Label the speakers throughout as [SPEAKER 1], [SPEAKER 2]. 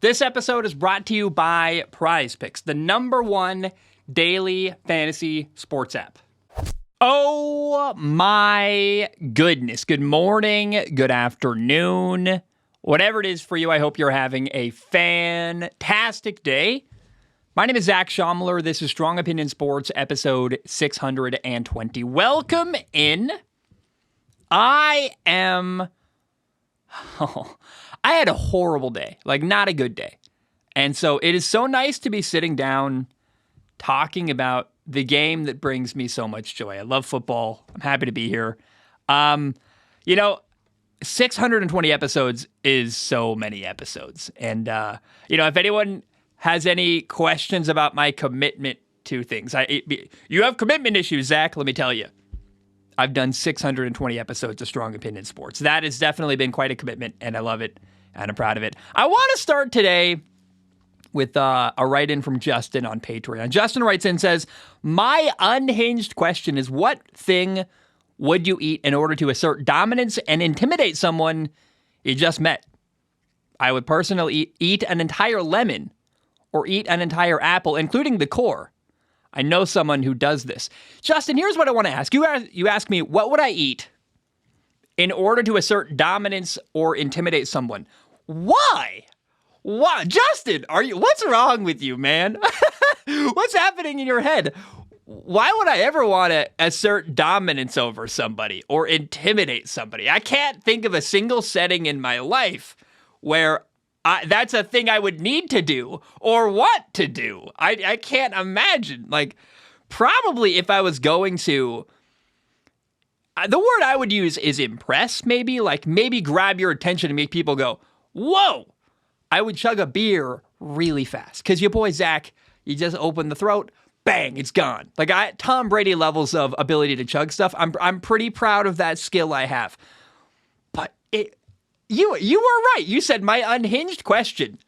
[SPEAKER 1] This episode is brought to you by Prize Picks, the #1 daily fantasy sports app. Oh my goodness. Good morning, good afternoon, whatever it is for you. I hope you're having a fantastic day. My name is Zach Schomler. This is Strong Opinion Sports, episode 620. Welcome in. I had a horrible day, like not a good day. And so it is so nice to be sitting down talking about the game that brings me so much joy. I love football. I'm happy to be here. 620 episodes is so many episodes. And, if anyone has any questions about my commitment to things, you have commitment issues, Zach, let me tell you. I've done 620 episodes of Strong Opinion Sports. That has definitely been quite a commitment, and I love it, and I'm proud of it. I want to start today with a write-in from Justin on Patreon. Justin writes in and says, my unhinged question is, what thing would you eat in order to assert dominance and intimidate someone you just met? I would personally eat an entire lemon or eat an entire apple, including the core. I know someone who does this. Justin, here's what I want to ask. You ask me, what would I eat in order to assert dominance or intimidate someone? Why? Why? Justin, what's wrong with you, man? What's happening in your head? Why would I ever want to assert dominance over somebody or intimidate somebody? I can't think of a single setting in my life where that's a thing I would need to do or what to do. I can't imagine. Like, probably if I was going to, the word I would use is impress, maybe. Like, maybe grab your attention and make people go, whoa. I would chug a beer really fast. Because your boy Zach, you just open the throat, bang, it's gone. Like, Tom Brady levels of ability to chug stuff. I'm pretty proud of that skill I have. But You were right. You said my unhinged question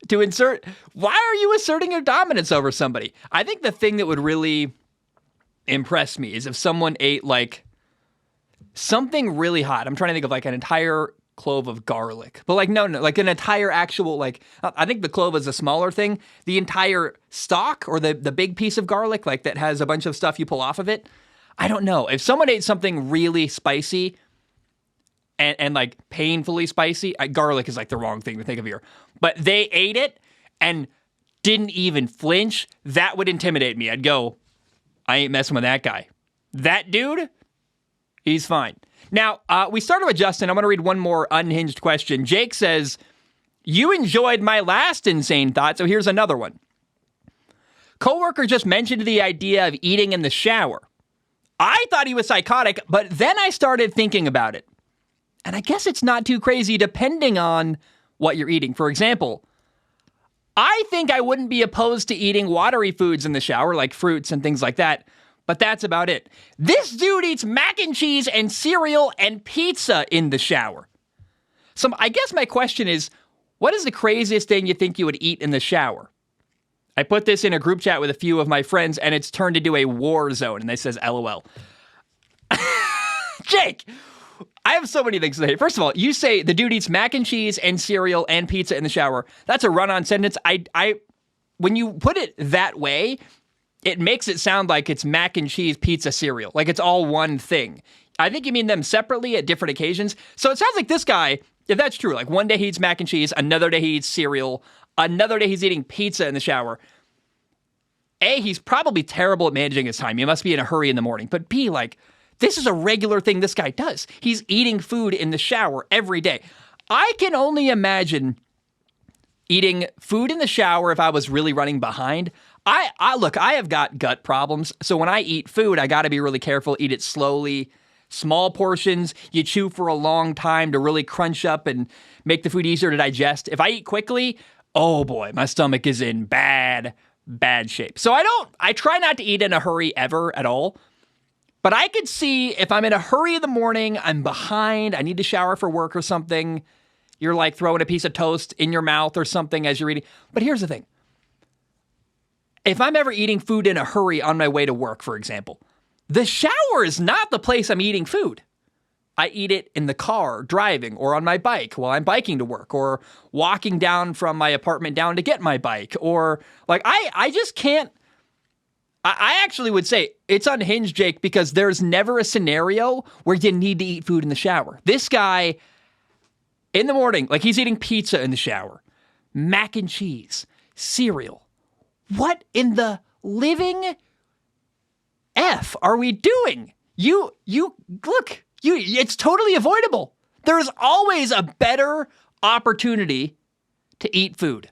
[SPEAKER 1] to insert. Why are you asserting your dominance over somebody? I think the thing that would really impress me is if someone ate like something really hot. I'm trying to think of like an entire clove of garlic, but like no, like an entire actual like. I think the clove is a smaller thing. The entire stalk or the big piece of garlic, like that has a bunch of stuff you pull off of it. I don't know. If someone ate something really spicy. And like painfully spicy. Garlic is like the wrong thing to think of here. But they ate it and didn't even flinch. That would intimidate me. I'd go, I ain't messing with that guy. That dude, he's fine. Now, we started with Justin. I'm going to read one more unhinged question. Jake says, you enjoyed my last insane thought, so here's another one. Coworker just mentioned the idea of eating in the shower. I thought he was psychotic, but then I started thinking about it. And I guess it's not too crazy depending on what you're eating. For example, I think I wouldn't be opposed to eating watery foods in the shower, like fruits and things like that, but that's about it. This dude eats mac and cheese and cereal and pizza in the shower. So I guess my question is, what is the craziest thing you think you would eat in the shower? I put this in a group chat with a few of my friends, and it's turned into a war zone, and they says, LOL. Jake! I have so many things to say. First of all, you say the dude eats mac and cheese and cereal and pizza in the shower. That's a run-on sentence. When you put it that way, it makes it sound like it's mac and cheese, pizza, cereal. Like it's all one thing. I think you mean them separately at different occasions. So it sounds like this guy, if that's true, like one day he eats mac and cheese, another day he eats cereal, another day he's eating pizza in the shower. A, he's probably terrible at managing his time. He must be in a hurry in the morning. But B, like, this is a regular thing this guy does. He's eating food in the shower every day. I can only imagine eating food in the shower if I was really running behind. Look, I have got gut problems. So when I eat food, I got to be really careful, eat it slowly, small portions. You chew for a long time to really crunch up and make the food easier to digest. If I eat quickly, oh boy, my stomach is in bad shape. So I try not to eat in a hurry ever at all. But I could see if I'm in a hurry in the morning, I'm behind, I need to shower for work or something. You're like throwing a piece of toast in your mouth or something as you're eating. But here's the thing. If I'm ever eating food in a hurry on my way to work, for example, the shower is not the place I'm eating food. I eat it in the car driving or on my bike while I'm biking to work or walking down from my apartment down to get my bike or like I just can't. I actually would say it's unhinged, Jake, because there's never a scenario where you need to eat food in the shower. This guy in the morning, like he's eating pizza in the shower, mac and cheese, cereal. What in the living F are we doing? You look, it's totally avoidable. There's always a better opportunity to eat food.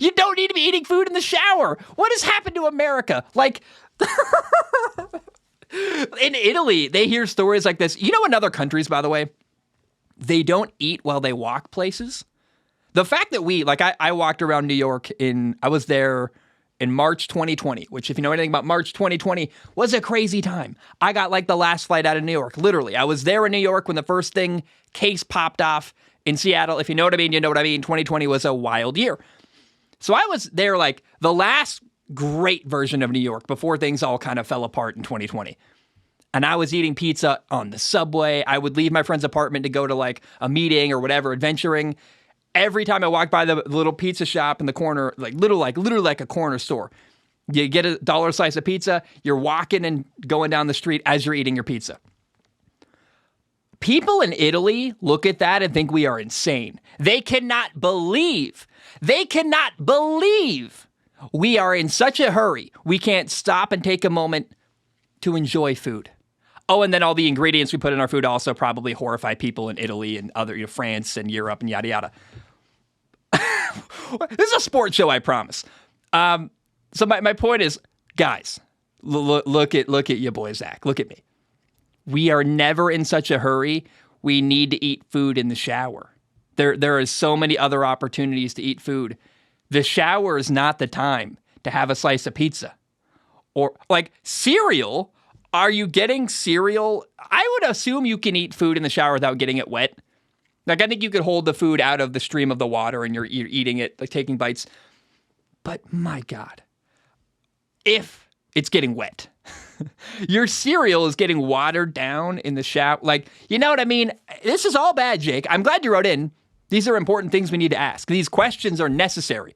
[SPEAKER 1] You don't need to be eating food in the shower. What has happened to America? Like, in Italy, they hear stories like this. You know, in other countries, by the way, they don't eat while they walk places. The fact that I walked around New York I was there in March 2020, which if you know anything about March 2020, was a crazy time. I got like the last flight out of New York, literally. I was there in New York when the first case popped off in Seattle. If you know what I mean, you know what I mean. 2020 was a wild year. So I was there like the last great version of New York before things all kind of fell apart in 2020. And I was eating pizza on the subway. I would leave my friend's apartment to go to like a meeting or whatever, adventuring. Every time I walked by the little pizza shop in the corner, literally like a corner store, you get a $1 slice of pizza, you're walking and going down the street as you're eating your pizza. People in Italy look at that and think we are insane. They cannot believe we are in such a hurry. We can't stop and take a moment to enjoy food. Oh, and then all the ingredients we put in our food also probably horrify people in Italy and other, France and Europe and yada, yada. This is a sports show, I promise. So my point is, guys, look at you boy, Zach. Look at me. We are never in such a hurry. We need to eat food in the shower. There is so many other opportunities to eat food. The shower is not the time to have a slice of pizza. Or like cereal. Are you getting cereal? I would assume you can eat food in the shower without getting it wet. Like I think you could hold the food out of the stream of the water and you're eating it, like taking bites. But my God, if it's getting wet, your cereal is getting watered down in the shower. Like, you know what I mean? This is all bad, Jake. I'm glad you wrote in. These are important things we need to ask. These questions are necessary.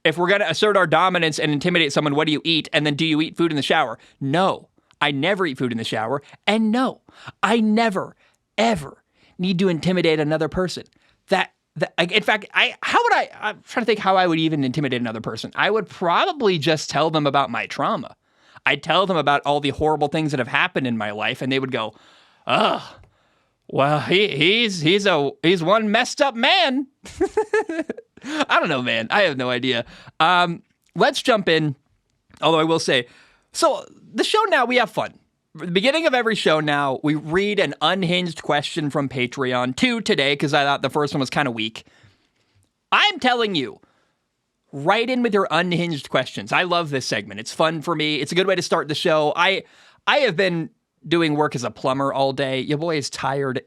[SPEAKER 1] If we're going to assert our dominance and intimidate someone, what do you eat? And then do you eat food in the shower? No, I never eat food in the shower. And no, I never, ever need to intimidate another person. In fact, I'm trying to think how I would even intimidate another person. I would probably just tell them about my trauma. I'd tell them about all the horrible things that have happened in my life, and they would go, "Oh, well, he's one messed up man." I don't know, man. I have no idea. Let's jump in. Although I will say, so the show now, we have fun. At the beginning of every show now, we read an unhinged question from Patreon. 2 today, because I thought the first one was kind of weak. I'm telling you, write in with your unhinged questions. I love this segment. It's fun for me. It's a good way to start the show. I have been doing work as a plumber all day. Your boy is tired.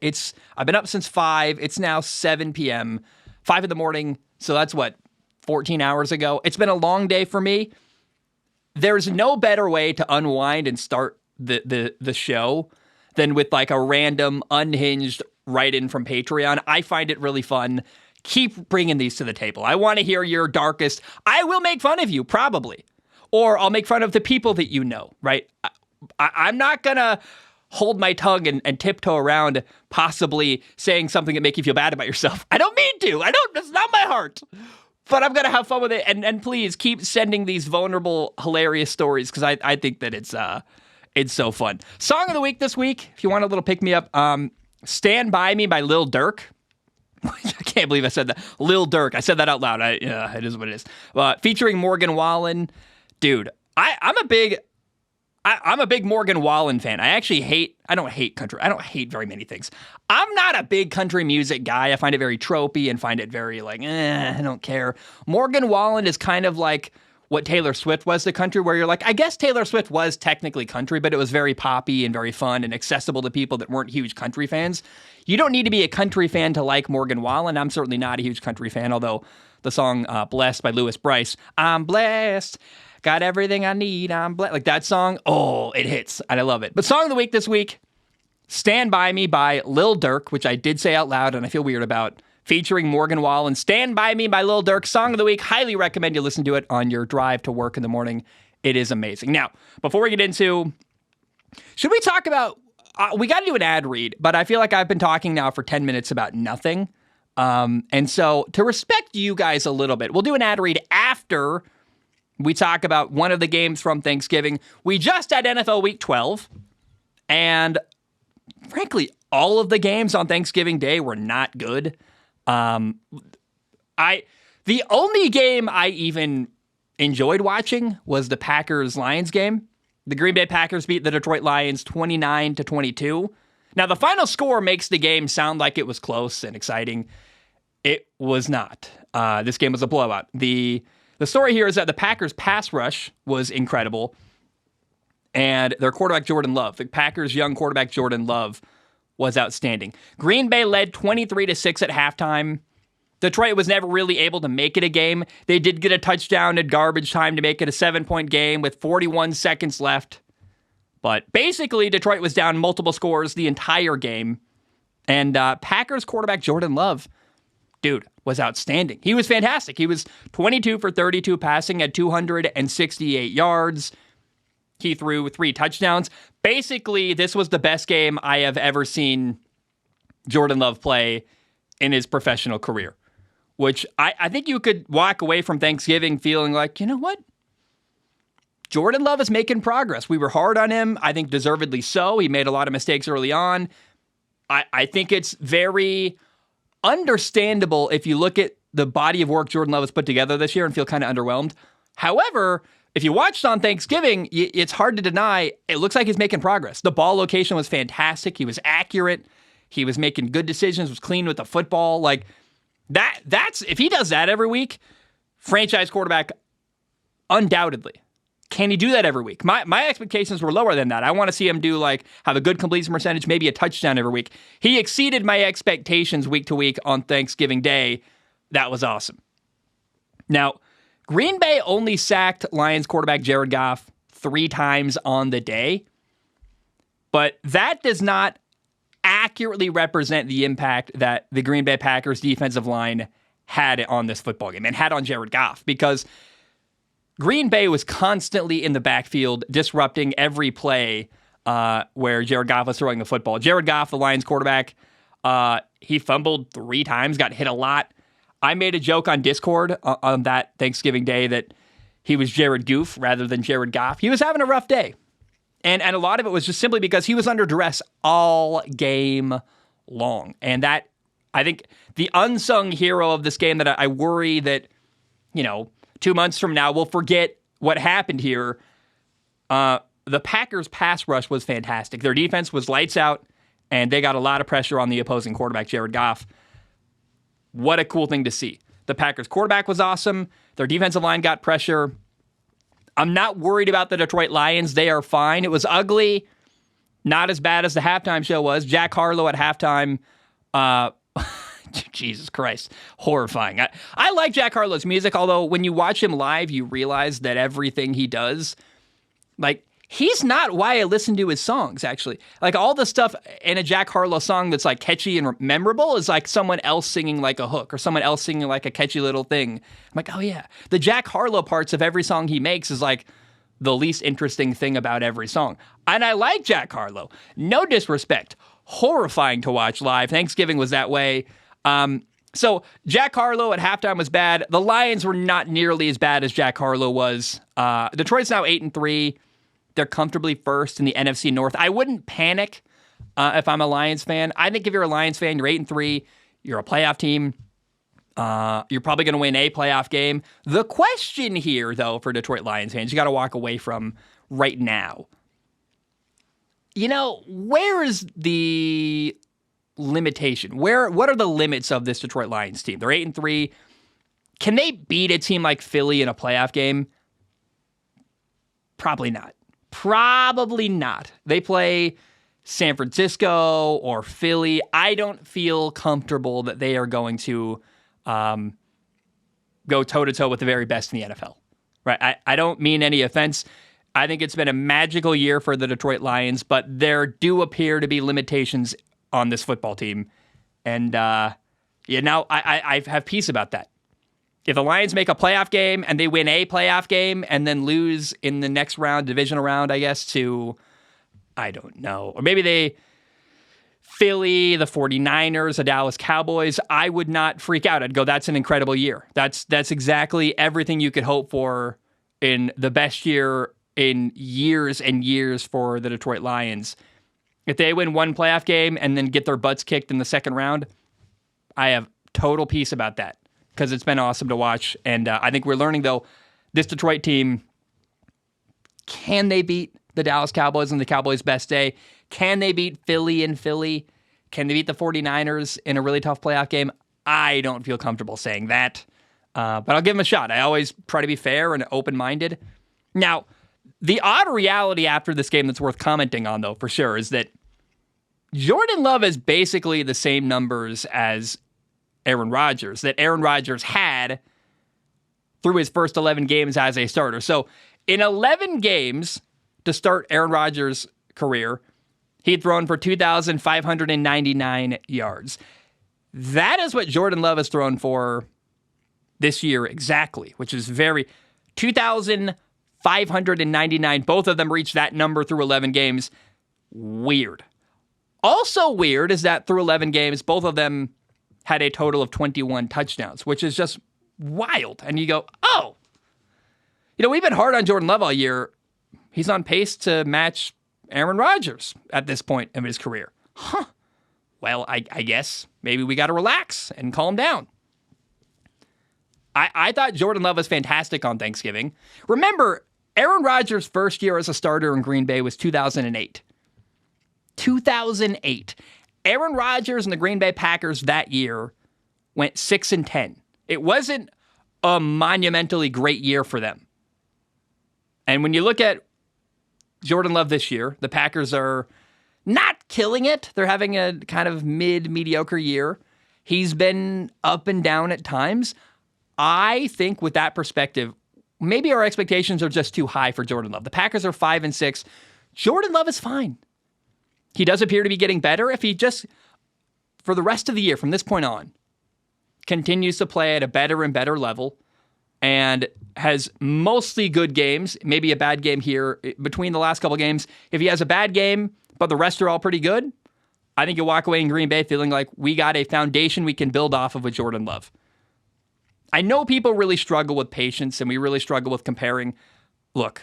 [SPEAKER 1] I've been up since 5. It's now 7 p.m., 5 in the morning. So that's 14 hours ago. It's been a long day for me. There's no better way to unwind and start the show than with like a random unhinged write-in from Patreon. I find it really fun. Keep bringing these to the table. I want to hear your darkest. I will make fun of you, probably. Or I'll make fun of the people that you know, right? I'm not going to hold my tongue and tiptoe around possibly saying something that make you feel bad about yourself. I don't mean to. It's not my heart. But I'm going to have fun with it. And please keep sending these vulnerable, hilarious stories because I think that it's so fun. Song of the week this week, if you want a little pick-me-up, Stand By Me by Lil Durk. I can't believe I said that. Lil Durk. I said that out loud. It is what it is. Featuring Morgan Wallen. Dude, I'm a big Morgan Wallen fan. I don't hate country. I don't hate very many things. I'm not a big country music guy. I find it very tropey and find it very I don't care. Morgan Wallen is kind of like what Taylor Swift was to country, where you're like, I guess Taylor Swift was technically country, but it was very poppy and very fun and accessible to people that weren't huge country fans. You don't need to be a country fan to like Morgan Wallen. I'm certainly not a huge country fan, although the song Blessed by Louis Bryce, I'm blessed, got everything I need, I'm blessed. Like that song, oh, it hits, and I love it. But song of the week this week, Stand By Me by Lil Durk, which I did say out loud and I feel weird about, featuring Morgan Wallen. Stand By Me by Lil Durk, song of the week. Highly recommend you listen to it on your drive to work in the morning. It is amazing. Now, before we get into, should we talk about, we got to do an ad read, but I feel like I've been talking now for 10 minutes about nothing. And so to respect you guys a little bit, we'll do an ad read after we talk about one of the games from Thanksgiving. We just had NFL Week 12, and frankly, all of the games on Thanksgiving Day were not good. The only game I even enjoyed watching was the Packers-Lions game. The Green Bay Packers beat the Detroit Lions 29-22. Now, the final score makes the game sound like it was close and exciting. It was not. This game was a blowout. The story here is that the Packers' pass rush was incredible, and their quarterback, Jordan Love, the Packers' young quarterback, Jordan Love, was outstanding. Green Bay led 23-6 at halftime. Detroit was never really able to make it a game. They did get a touchdown at garbage time to make it a 7-point game with 41 seconds left. But basically, Detroit was down multiple scores the entire game. And Packers quarterback Jordan Love, dude, was outstanding. He was fantastic. He was 22 for 32 passing at 268 yards. He threw 3 touchdowns. Basically, this was the best game I have ever seen Jordan Love play in his professional career, which I think you could walk away from Thanksgiving feeling like, you know what? Jordan Love is making progress. We were hard on him. I think deservedly so. He made a lot of mistakes early on. I think it's very understandable if you look at the body of work Jordan Love has put together this year and feel kind of underwhelmed. However, if you watched on Thanksgiving, it's hard to deny it looks like he's making progress. The ball location was fantastic. He was accurate. He was making good decisions, was clean with the football. Like that's if he does that every week, franchise quarterback undoubtedly. Can he do that every week? My expectations were lower than that. I want to see him have a good completion percentage, maybe a touchdown every week. He exceeded my expectations week to week on Thanksgiving Day. That was awesome. Now, Green Bay only sacked Lions quarterback Jared Goff 3 times on the day, but that does not accurately represent the impact that the Green Bay Packers defensive line had on this football game and had on Jared Goff, because Green Bay was constantly in the backfield disrupting every play where Jared Goff was throwing the football. Jared Goff, the Lions quarterback, he fumbled 3 times, got hit a lot. I made a joke on Discord on that Thanksgiving Day that he was Jared Goof rather than Jared Goff. He was having a rough day. And a lot of it was just simply because he was under duress all game long. And that, I think, the unsung hero of this game that I worry that, 2 months from now we'll forget what happened here. The Packers' pass rush was fantastic. Their defense was lights out, and they got a lot of pressure on the opposing quarterback, Jared Goff. What a cool thing to see. The Packers quarterback was awesome. Their defensive line got pressure. I'm not worried about the Detroit Lions. They are fine. It was ugly. Not as bad as the halftime show was. Jack Harlow at halftime. Jesus Christ. Horrifying. I like Jack Harlow's music, although when you watch him live, you realize that everything he does, he's not why I listen to his songs, actually. All the stuff in a Jack Harlow song that's catchy and memorable is someone else singing a hook or someone else singing a catchy little thing. I'm like, oh yeah. The Jack Harlow parts of every song he makes is the least interesting thing about every song. And I like Jack Harlow. No disrespect. Horrifying to watch live. Thanksgiving was that way. So Jack Harlow at halftime was bad. The Lions were not nearly as bad as Jack Harlow was. Detroit's now 8-3. They're comfortably first in the NFC North. I wouldn't panic if I'm a Lions fan. I think if you're a Lions fan, you're 8-3. You're a playoff team. You're probably going to win a playoff game. The question here, though, for Detroit Lions fans, you got to walk away from right now. Where is the limitation? What are the limits of this Detroit Lions team? They're 8-3. Can they beat a team like Philly in a playoff game? Probably not. Probably not. They play San Francisco or Philly. I don't feel comfortable that they are going to go toe-to-toe with the very best in the NFL. Right? I don't mean any offense. I think it's been a magical year for the Detroit Lions, but there do appear to be limitations on this football team. And, I have peace about that. If the Lions make a playoff game and they win a playoff game and then lose in the next round, divisional round, I guess, to, I don't know, or maybe Philly, the 49ers, the Dallas Cowboys, I would not freak out. I'd go, that's an incredible year. That's exactly everything you could hope for in the best year in years and years for the Detroit Lions. If they win one playoff game and then get their butts kicked in the second round, I have total peace about that because it's been awesome to watch. And I think we're learning, though, this Detroit team, can they beat the Dallas Cowboys on the Cowboys' best day? Can they beat Philly in Philly? Can they beat the 49ers in a really tough playoff game? I don't feel comfortable saying that, but I'll give them a shot. I always try to be fair and open-minded. Now, the odd reality after this game that's worth commenting on, though, for sure, is that Jordan Love has basically the same numbers as Aaron Rodgers, that Aaron Rodgers had through his first 11 games as a starter. So in 11 games to start Aaron Rodgers' career, he'd thrown for 2,599 yards. That is what Jordan Love has thrown for this year exactly, which is 2,599. Both of them reached that number through 11 games. Weird. Also weird is that through 11 games, both of them had a total of 21 touchdowns, which is just wild. And you go, oh, we've been hard on Jordan Love all year. He's on pace to match Aaron Rodgers at this point in his career. Huh. Well, I guess maybe we got to relax and calm down. I thought Jordan Love was fantastic on Thanksgiving. Remember, Aaron Rodgers' first year as a starter in Green Bay was 2008. 2008. Aaron Rodgers and the Green Bay Packers that year went 6-10. It wasn't a monumentally great year for them. And when you look at Jordan Love this year, the Packers are not killing it. They're having a kind of mediocre year. He's been up and down at times. I think with that perspective, maybe our expectations are just too high for Jordan Love. The Packers are 5-6. Jordan Love is fine. He does appear to be getting better if he just, for the rest of the year, from this point on, continues to play at a better and better level and has mostly good games, maybe a bad game here between the last couple games. If he has a bad game, but the rest are all pretty good, I think you'll walk away in Green Bay feeling like we got a foundation we can build off of with Jordan Love. I know people really struggle with patience and we really struggle with comparing. Look,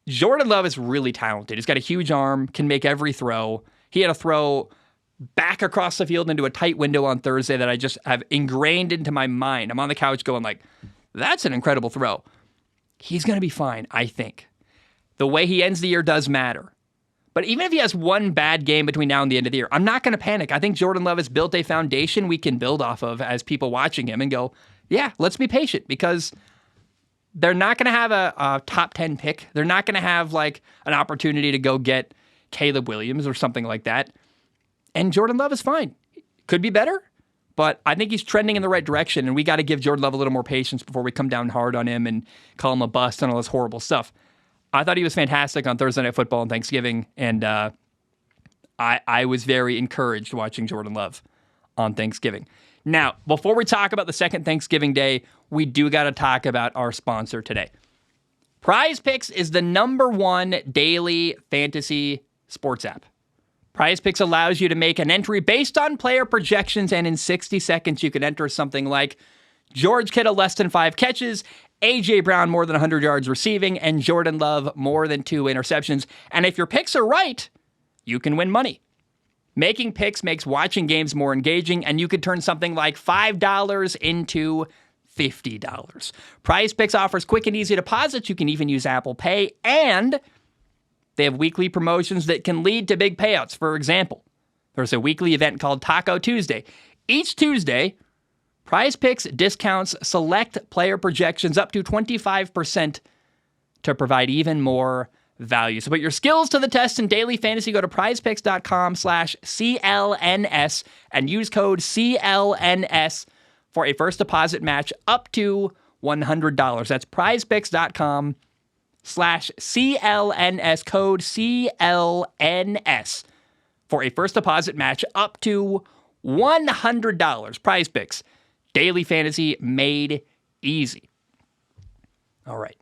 [SPEAKER 1] Jordan Love is really talented. He's got a huge arm, can make every throw. He had a throw back across the field into a tight window on Thursday that I just have ingrained into my mind. I'm on the couch going like, that's an incredible throw. He's going to be fine, I think. The way he ends the year does matter. But even if he has one bad game between now and the end of the year, I'm not going to panic. I think Jordan Love has built a foundation we can build off of as people watching him and go, yeah, let's be patient because they're not going to have a top 10 pick. They're not going to have like an opportunity to go get Caleb Williams or something like that. And Jordan Love is fine. Could be better, but I think he's trending in the right direction, and we got to give Jordan Love a little more patience before we come down hard on him and call him a bust and all this horrible stuff. I thought he was fantastic on Thursday Night Football and Thanksgiving, and I was very encouraged watching Jordan Love on Thanksgiving. Now, before we talk about the second Thanksgiving Day, we do got to talk about our sponsor today. Prize Picks is the #1 daily fantasy sports app. Prize Picks allows you to make an entry based on player projections, and in 60 seconds, you can enter something like George Kittle less than 5 catches, A.J. Brown more than 100 yards receiving, and Jordan Love more than 2 interceptions. And if your picks are right, you can win money. Making picks makes watching games more engaging, and you could turn something like $5 into $50. Prize Picks offers quick and easy deposits. You can even use Apple Pay, and they have weekly promotions that can lead to big payouts. For example, there's a weekly event called Taco Tuesday. Each Tuesday, Prize Picks discounts select player projections up to 25% to provide even more value. So put your skills to the test in daily fantasy. Go to prizepicks.com/CLNS and use code CLNS for a first deposit match up to $100. That's prizepicks.com/CLNS. CLNS, code CLNS, for a first deposit match up to $100. Prize Picks, daily fantasy made easy. All right.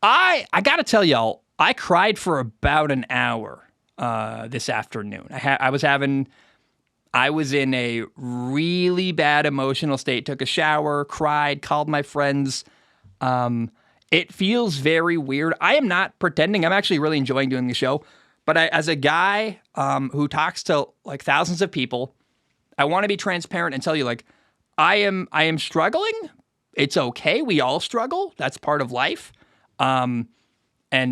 [SPEAKER 1] I got to tell y'all, I cried for about an hour this afternoon. I was in a really bad emotional state, took a shower, cried, called my friends. It feels very weird. I am not pretending. I'm actually really enjoying doing the show. But as a guy who talks to like thousands of people, I want to be transparent and tell you, like, I am struggling. It's okay. We all struggle. That's part of life. And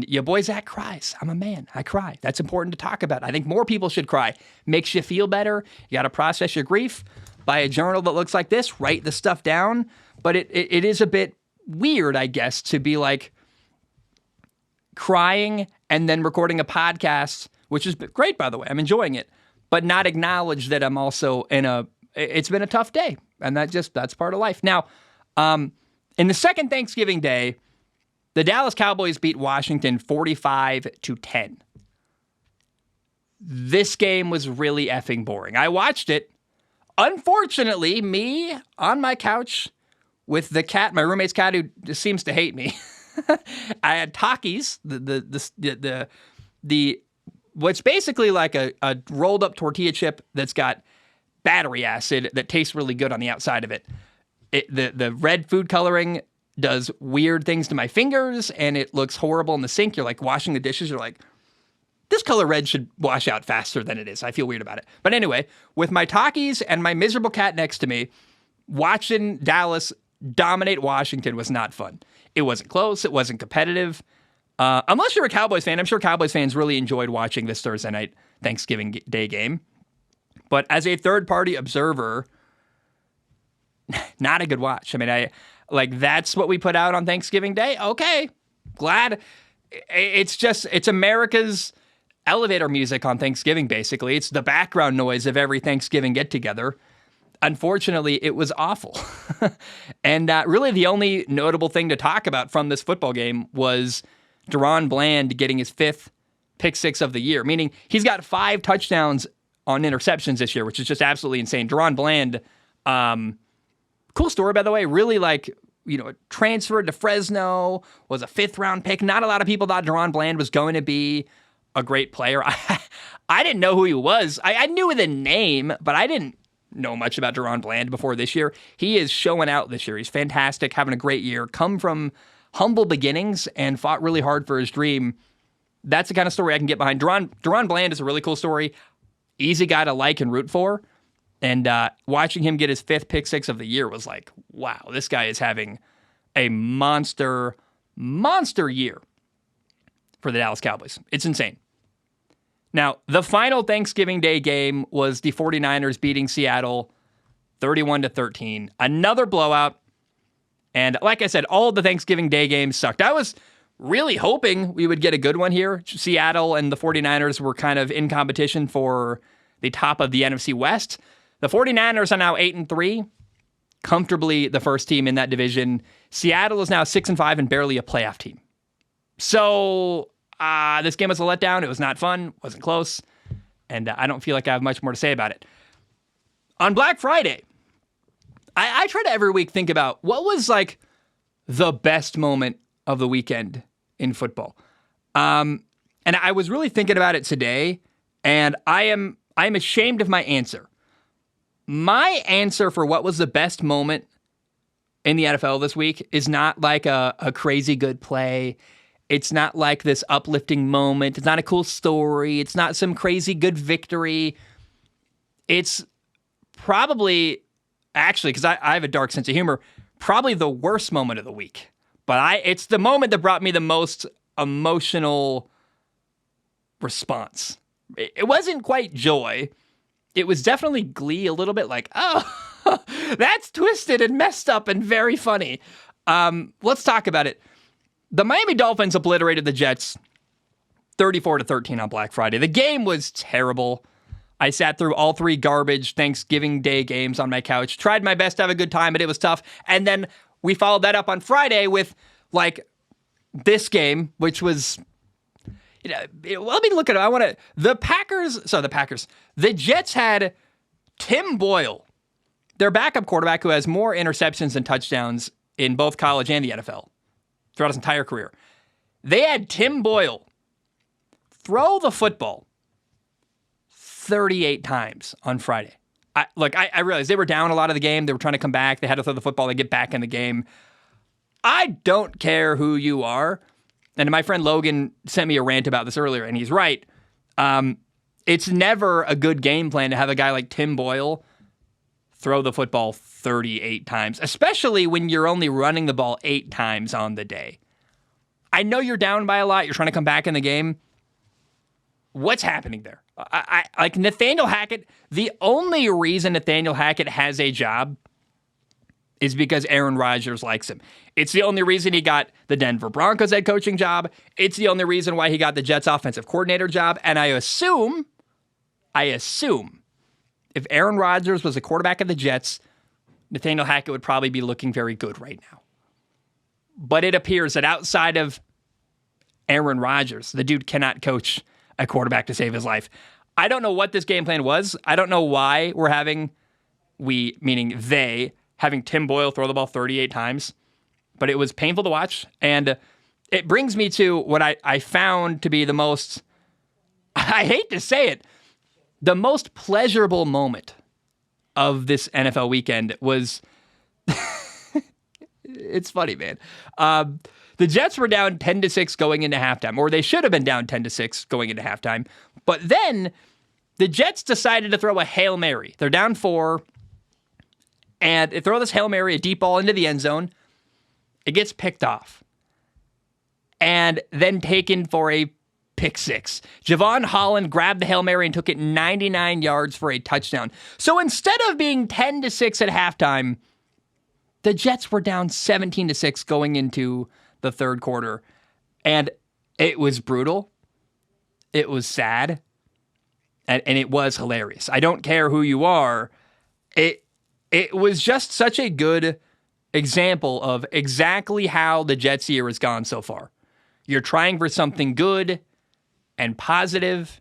[SPEAKER 1] your boy Zach cries. I'm a man. I cry. That's important to talk about. I think more people should cry. Makes you feel better. You got to process your grief. Buy a journal that looks like this. Write the stuff down. But it is a bit weird, I guess, to be like crying and then recording a podcast, which is great, by the way. I'm enjoying it. But not acknowledge that I'm also it's been a tough day. And that's part of life. Now, in the second Thanksgiving day, the Dallas Cowboys beat Washington 45-10. This game was really effing boring. I watched it. Unfortunately, me on my couch with the cat, my roommate's cat, who just seems to hate me. I had Takis, the what's basically like a rolled up tortilla chip that's got battery acid that tastes really good on the outside of it. The red food coloring does weird things to my fingers, and it looks horrible in the sink. You're like washing the dishes. You're like, this color red should wash out faster than it is. I feel weird about it. But anyway, with my Takis and my miserable cat next to me, watching Dallas dominate Washington was not fun. It wasn't close. It wasn't competitive. Unless you're a Cowboys fan, I'm sure Cowboys fans really enjoyed watching this Thursday night Thanksgiving Day game. But as a third-party observer, not a good watch. I mean, that's what we put out on Thanksgiving Day. Okay, glad. It's America's elevator music on Thanksgiving, basically. It's the background noise of every Thanksgiving get-together. Unfortunately, it was awful. And really the only notable thing to talk about from this football game was Deron Bland getting his 5th pick six of the year, meaning he's got 5 touchdowns on interceptions this year, which is just absolutely insane. Deron Bland, cool story, by the way, really transferred to Fresno, was a 5th-round pick. Not a lot of people thought Deron Bland was going to be a great player. I didn't know who he was. I knew the name, but I didn't know much about Deron Bland before this year. He is showing out this year. He's fantastic, having a great year, come from humble beginnings and fought really hard for his dream. That's the kind of story I can get behind. Deron Bland is a really cool story. Easy guy to like and root for. And watching him get his 5th pick six of the year was like, wow, this guy is having a monster year for the Dallas Cowboys. It's insane. Now, the final Thanksgiving Day game was the 49ers beating Seattle 31-13. Another blowout. And like I said, all of the Thanksgiving Day games sucked. I was really hoping we would get a good one here. Seattle and the 49ers were kind of in competition for the top of the NFC West. The 49ers are now 8-3, comfortably the first team in that division. Seattle is now 6-5 and barely a playoff team. So this game was a letdown. It was not fun. Wasn't close. And I don't feel like I have much more to say about it. On Black Friday, I try to every week think about what was like the best moment of the weekend in football. And I was really thinking about it today, and I'm ashamed of my answer. My answer for what was the best moment in the NFL this week is not like a crazy good play. It's not like this uplifting moment. It's not a cool story. It's not some crazy good victory. It's probably, actually, because I have a dark sense of humor, probably the worst moment of the week. But it's the moment that brought me the most emotional response. It wasn't quite joy. It was definitely glee, a little bit like, oh, that's twisted and messed up and very funny. Let's talk about it. The Miami Dolphins obliterated the Jets 34-13 on Black Friday. The game was terrible. I sat through all 3 garbage Thanksgiving Day games on my couch, tried my best to have a good time, but it was tough. And then we followed that up on Friday with like this game, which was, let me look at it. The Jets had Tim Boyle, their backup quarterback who has more interceptions than touchdowns in both college and the NFL throughout his entire career. They had Tim Boyle throw the football 38 times on Friday. I realized they were down a lot of the game. They were trying to come back. They had to throw the football and get back in the game. I don't care who you are. And my friend Logan sent me a rant about this earlier, and he's right. It's never a good game plan to have a guy like Tim Boyle throw the football 38 times, especially when you're only running the ball 8 times on the day. I know you're down by a lot. You're trying to come back in the game. What's happening there? I like Nathaniel Hackett. The only reason Nathaniel Hackett has a job is because Aaron Rodgers likes him. It's the only reason he got the Denver Broncos head coaching job. It's the only reason why he got the Jets offensive coordinator job. And I assume if Aaron Rodgers was the quarterback of the Jets, Nathaniel Hackett would probably be looking very good right now. But it appears that outside of Aaron Rodgers, the dude cannot coach a quarterback to save his life. I don't know what this game plan was. I don't know why meaning they, having Tim Boyle throw the ball 38 times. But it was painful to watch. And it brings me to what I found to be the most, I hate to say it, the most pleasurable moment of this NFL weekend was, it's funny, man. The Jets were down 10-6 going into halftime, or they should have been down 10-6 going into halftime. But then the Jets decided to throw a Hail Mary. They're down 4, and they throw this Hail Mary, a deep ball into the end zone. It gets picked off and then taken for a pick 6. Javon Holland grabbed the Hail Mary and took it 99 yards for a touchdown. So instead of being 10-6 at halftime, the Jets were down 17-6 going into the third quarter. And it was brutal. It was sad. And it was hilarious. I don't care who you are. It was just such a good example of exactly how the Jets year has gone so far. You're trying for something good and positive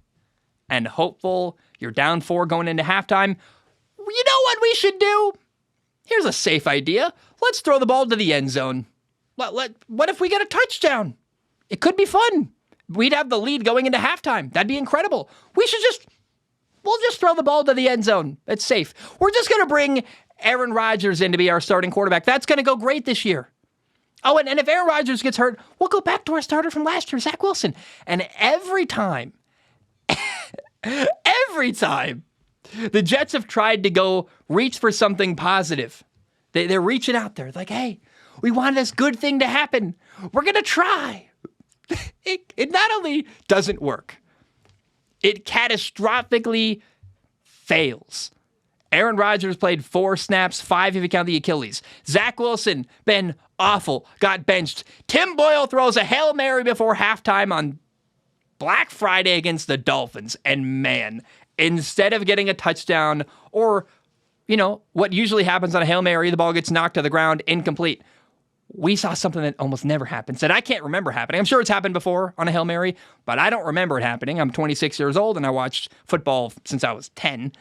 [SPEAKER 1] and hopeful. You're down 4 going into halftime. You know what we should do? Here's a safe idea. Let's throw the ball to the end zone. What if we get a touchdown? It could be fun. We'd have the lead going into halftime. That'd be incredible. We'll just throw the ball to the end zone. It's safe. We're just going to bring Aaron Rodgers in to be our starting quarterback. That's going to go great this year. Oh, and if Aaron Rodgers gets hurt, we'll go back to our starter from last year, Zach Wilson. And every time, the Jets have tried to go reach for something positive. They're reaching out there. Like, hey, we want this good thing to happen. We're going to try. It not only doesn't work, it catastrophically fails. Aaron Rodgers played 4 snaps, 5 if you count the Achilles. Zach Wilson, been awful, got benched. Tim Boyle throws a Hail Mary before halftime on Black Friday against the Dolphins. And man, instead of getting a touchdown or, what usually happens on a Hail Mary, the ball gets knocked to the ground, incomplete. We saw something that almost never happens, and I can't remember happening. I'm sure it's happened before on a Hail Mary, but I don't remember it happening. I'm 26 years old, and I watched football since I was 10.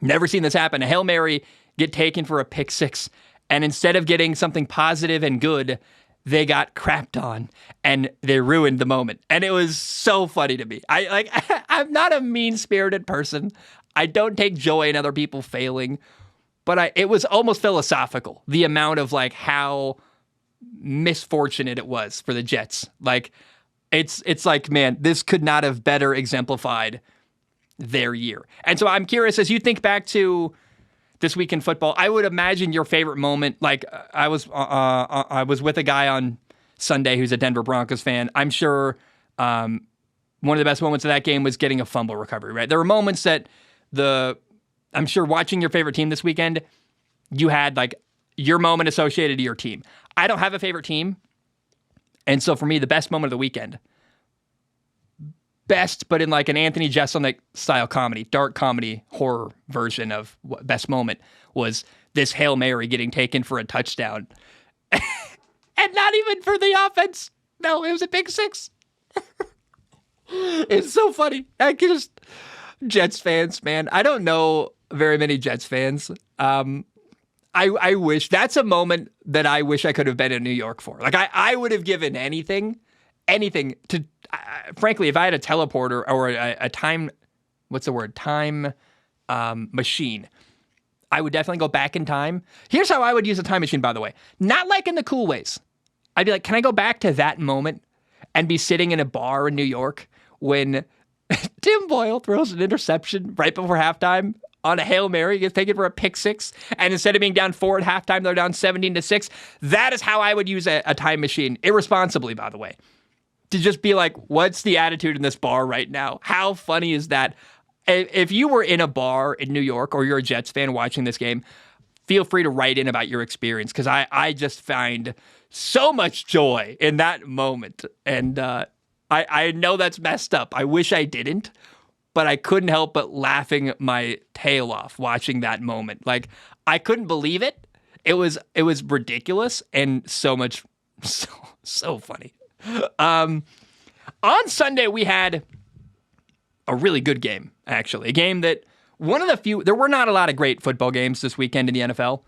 [SPEAKER 1] Never seen this happen. A Hail Mary get taken for a pick 6, and instead of getting something positive and good, they got crapped on, and they ruined the moment. And it was so funny to me. I'm not a mean-spirited person. I don't take joy in other people failing. But it was almost philosophical, the amount of how misfortunate it was for the Jets. It's like, man, this could not have better exemplified their year. And so I'm curious, as you think back to this week in football, I would imagine your favorite moment. I was with a guy on Sunday who's a Denver Broncos fan. I'm sure one of the best moments of that game was getting a fumble recovery, right? There were moments that I'm sure watching your favorite team this weekend, you had your moment associated to your team. I don't have a favorite team. And so for me, the best moment of the weekend, but in an Anthony Jeselnik style comedy, dark comedy, horror version of best moment was this Hail Mary getting taken for a touchdown. And not even for the offense. No, it was a pick six. It's so funny. Jets fans, man. I don't know very many Jets fans. I wish that's a moment that I wish I could have been in New York for. Like I would have given anything to, frankly, if I had a teleporter or a time, time machine, I would definitely go back in time. Here's how I would use a time machine, by the way. Not like in the cool ways. I'd be like, can I go back to that moment and be sitting in a bar in New York when Tim Boyle throws an interception right before halftime on a Hail Mary, gets taken for a pick six, and instead of being down 4 at halftime, they're down 17-6. That is how I would use a time machine, irresponsibly, by the way, to just be like, what's the attitude in this bar right now? How funny is that? If you were in a bar in New York or you're a Jets fan watching this game, feel free to write in about your experience, because I just find so much joy in that moment. And I know that's messed up. I wish I didn't, but I couldn't help but laughing my tail off watching that moment. Like, I couldn't believe it. It was ridiculous and so funny. On Sunday, we had a really good game, actually. A game that one of the few, there were not a lot of great football games this weekend in the NFL.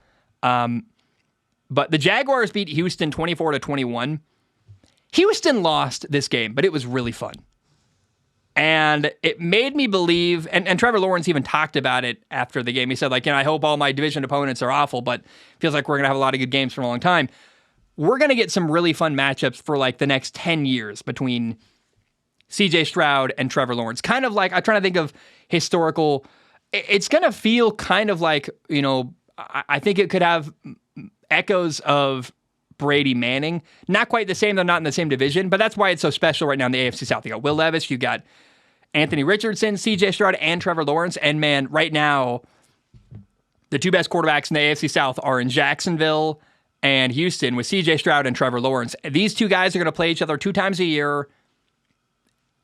[SPEAKER 1] But the Jaguars beat Houston 24-21. Houston lost this game, but it was really fun. And it made me believe, and Trevor Lawrence even talked about it after the game. He said, like, I hope all my division opponents are awful, but feels like we're going to have a lot of good games for a long time. We're going to get some really fun matchups for like the next 10 years between CJ Stroud and Trevor Lawrence. Kind of like, I'm trying to think of historical, it's going to feel kind of like, I think it could have echoes of Brady Manning. Not quite the same, they're not in the same division, but that's why it's so special right now in the AFC South. You got Will Levis, you got Anthony Richardson, CJ Stroud, and Trevor Lawrence. And man, right now, the two best quarterbacks in the AFC South are in Jacksonville and Houston with CJ Stroud and Trevor Lawrence. These two guys are going to play each other 2 times a year,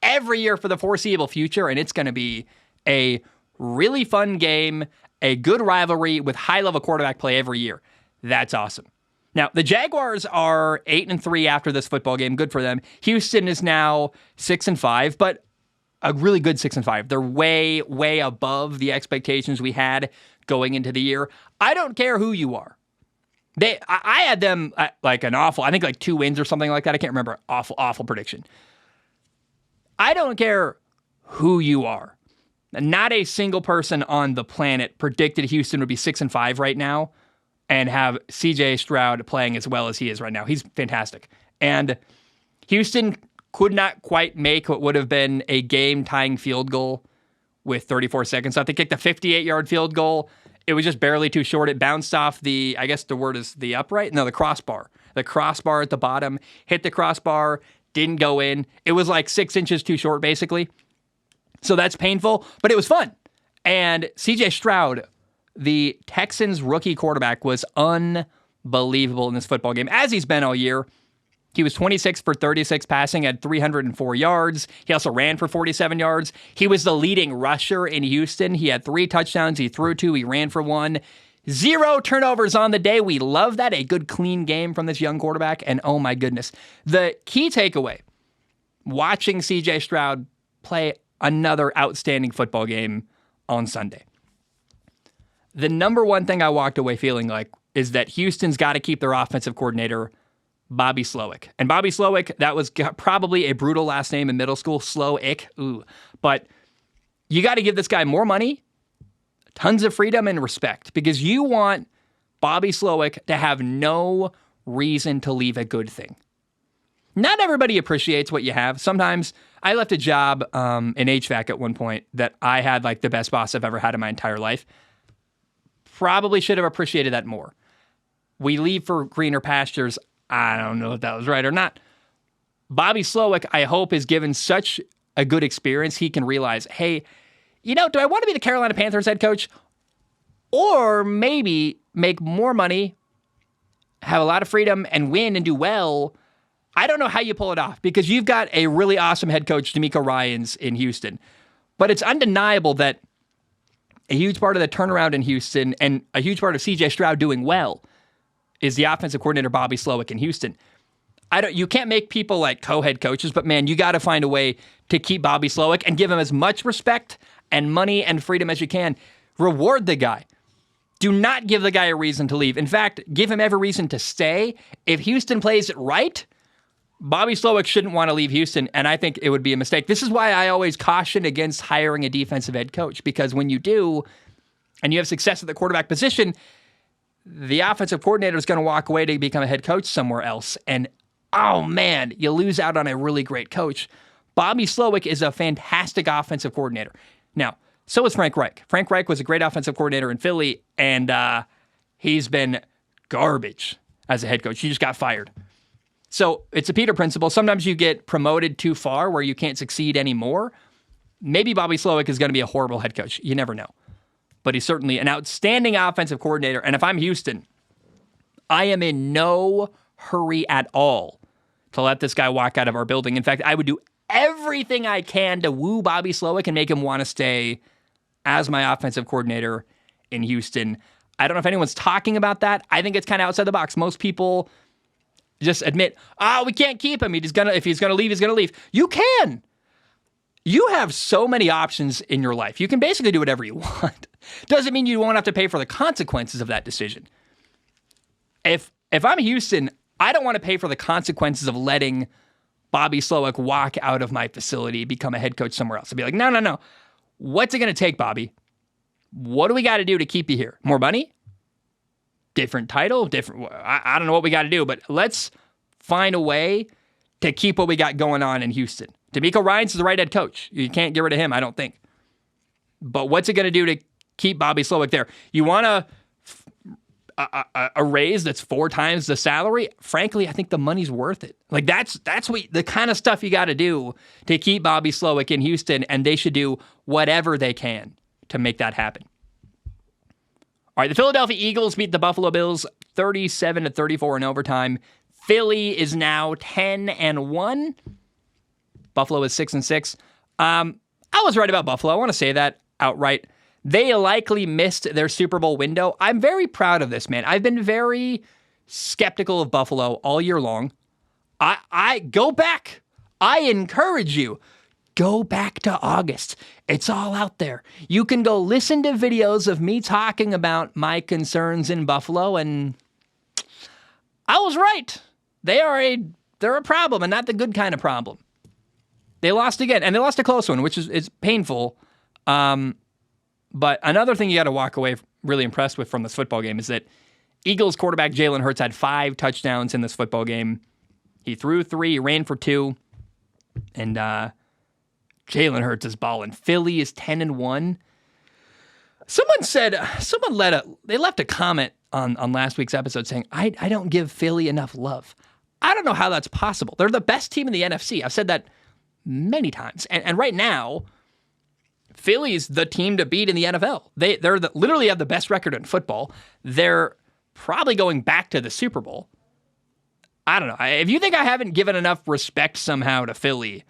[SPEAKER 1] every year for the foreseeable future, and it's going to be a really fun game, a good rivalry with high-level quarterback play every year. That's awesome. Now, the Jaguars are 8-3 after this football game. Good for them. Houston is now 6-5, but a really good 6-5. They're way, way above the expectations we had going into the year. I don't care who you are. I had them like an awful, I think like 2 wins or something like that. I can't remember. Awful prediction. I don't care who you are. Not a single person on the planet predicted Houston would be 6-5 right now and have CJ Stroud playing as well as he is right now. He's fantastic. And Houston could not quite make what would have been a game-tying field goal with 34 seconds left. They kicked a 58-yard field goal. It was just barely too short. It bounced off the, I guess the word is the upright? No, the crossbar. The crossbar at the bottom, hit the crossbar, didn't go in. It was like 6 inches too short, basically. So that's painful, but it was fun. And CJ Stroud, the Texans rookie quarterback, was unbelievable in this football game, as he's been all year. He was 26 for 36 passing at 304 yards. He also ran for 47 yards. He was the leading rusher in Houston. He had 3 touchdowns. He threw 2. He ran for 1. 0 turnovers on the day. We love that. A good, clean game from this young quarterback. And oh my goodness, the key takeaway, watching CJ Stroud play another outstanding football game on Sunday. The number one thing I walked away feeling like is that Houston's got to keep their offensive coordinator, Bobby Slowik. And Bobby Slowik, that was probably a brutal last name in middle school, Slowik. Ooh. But you got to give this guy more money, tons of freedom and respect, because you want Bobby Slowik to have no reason to leave a good thing. Not everybody appreciates what you have. Sometimes I left a job in HVAC at one point that I had like the best boss I've ever had in my entire life. Probably should have appreciated that more. We leave for greener pastures. I don't know if that was right or not. Bobby Slowik, I hope, is given such a good experience, he can realize, hey, do I want to be the Carolina Panthers head coach? Or maybe make more money, have a lot of freedom, and win and do well. I don't know how you pull it off, because you've got a really awesome head coach, D'Amico Ryans, in Houston. But it's undeniable that a huge part of the turnaround in Houston and a huge part of CJ Stroud doing well is the offensive coordinator, Bobby Slowik, in Houston. You can't make people like co-head coaches, but man, you got to find a way to keep Bobby Slowik and give him as much respect and money and freedom as you can. Reward the guy. Do not give the guy a reason to leave. In fact, give him every reason to stay. If Houston plays it right, Bobby Slowik shouldn't want to leave Houston, and I think it would be a mistake. This is why I always caution against hiring a defensive head coach, because when you do, and you have success at the quarterback position, the offensive coordinator is going to walk away to become a head coach somewhere else, and oh man, you lose out on a really great coach. Bobby Slowik is a fantastic offensive coordinator. Now, so is Frank Reich. Frank Reich was a great offensive coordinator in Philly, and he's been garbage as a head coach. He just got fired. So it's a Peter principle. Sometimes you get promoted too far where you can't succeed anymore. Maybe Bobby Slowik is going to be a horrible head coach. You never know. But he's certainly an outstanding offensive coordinator. And if I'm Houston, I am in no hurry at all to let this guy walk out of our building. In fact, I would do everything I can to woo Bobby Slowik and make him want to stay as my offensive coordinator in Houston. I don't know if anyone's talking about that. I think it's kind of outside the box. Most people just admit, we can't keep him. If he's gonna leave, he's gonna leave. You can. You have so many options in your life. You can basically do whatever you want. Doesn't mean you won't have to pay for the consequences of that decision. If I'm Houston, I don't want to pay for the consequences of letting Bobby Slowik walk out of my facility, become a head coach somewhere else. I'd be like, no. What's it going to take, Bobby? What do we got to do to keep you here? More money? Different title? I don't know what we got to do, but let's find a way to keep what we got going on in Houston. D'Amico Ryans is the right head coach. You can't get rid of him, I don't think. But what's it going to do to keep Bobby Slowik there? You want a raise that's 4 times the salary? Frankly, I think the money's worth it. Like that's what the kind of stuff you got to do to keep Bobby Slowik in Houston, and they should do whatever they can to make that happen. All right, the Philadelphia Eagles beat the Buffalo Bills 37-34 in overtime. Philly is now 10-1. Buffalo is 6-6. I was right about Buffalo. I want to say that outright. They likely missed their Super Bowl window. I'm very proud of this, man. I've been very skeptical of Buffalo all year long. I go back. I encourage you. Go back to August. It's all out there. You can go listen to videos of me talking about my concerns in Buffalo, and I was right. They're a problem, and not the good kind of problem. They lost again, and they lost a close one, which is painful. But another thing you got to walk away really impressed with from this football game is that Eagles quarterback Jalen Hurts had 5 touchdowns in this football game. He threw 3, he ran for 2, and Jalen Hurts is balling. Philly is 10-1. They left a comment on last week's episode saying, I don't give Philly enough love. I don't know how that's possible. They're the best team in the NFC. I've said that many times. And right now, Philly's the team to beat in the NFL. They're literally have the best record in football. They're probably going back to the Super Bowl. I don't know. If you think I haven't given enough respect somehow to Philly,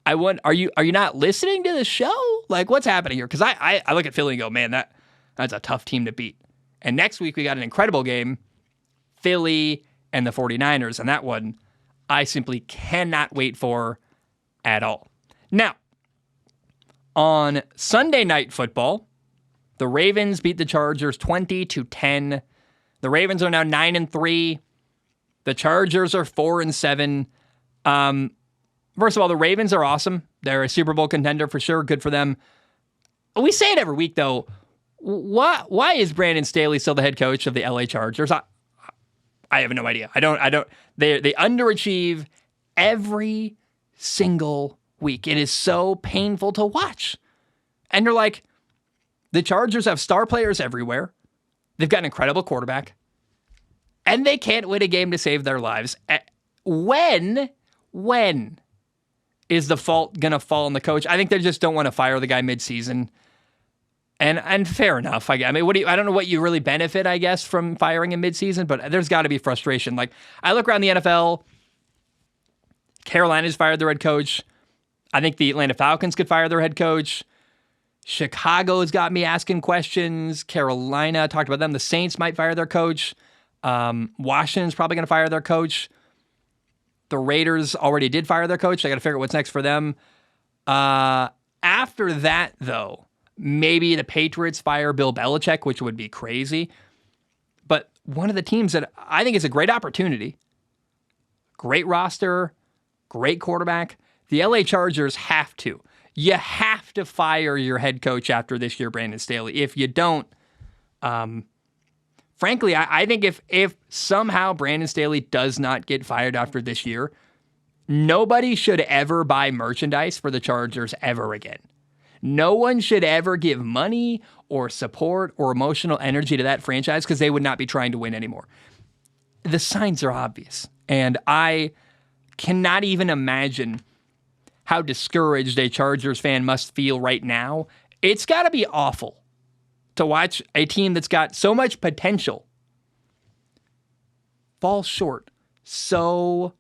[SPEAKER 1] I wonder, are you not listening to the show? Like, what's happening here? Because I look at Philly and go, man, that's a tough team to beat. And next week we got an incredible game, Philly and the 49ers, and that one I simply cannot wait for at all. Now, on Sunday Night Football, the Ravens beat the Chargers 20-10. The Ravens are now 9-3. The Chargers are 4-7. First of all, the Ravens are awesome. They're a Super Bowl contender for sure. Good for them. We say it every week, though. Why is Brandon Staley still the head coach of the LA Chargers? I have no idea. I don't. They underachieve every single week. It is so painful to watch. And you're like, the Chargers have star players everywhere. They've got an incredible quarterback. And they can't win a game to save their lives. When is the fault going to fall on the coach? I think they just don't want to fire the guy midseason. And fair enough. I mean, I don't know what you really benefit, I guess, from firing him midseason, but there's got to be frustration. Like, I look around the NFL, Carolina's fired their head coach. I think the Atlanta Falcons could fire their head coach. Chicago's got me asking questions. Carolina, talked about them. The Saints might fire their coach. Washington's probably going to fire their coach. The Raiders already did fire their coach. They got to figure out what's next for them. After that, though, maybe the Patriots fire Bill Belichick, which would be crazy. But one of the teams that I think is a great opportunity, great roster, great quarterback, the LA Chargers have to. You have to fire your head coach after this year, Brandon Staley. If you don't, frankly, I think if somehow Brandon Staley does not get fired after this year, nobody should ever buy merchandise for the Chargers ever again. No one should ever give money or support or emotional energy to that franchise because they would not be trying to win anymore. The signs are obvious, and I cannot even imagine how discouraged a Chargers fan must feel right now. It's got to be awful to watch a team that's got so much potential fall short so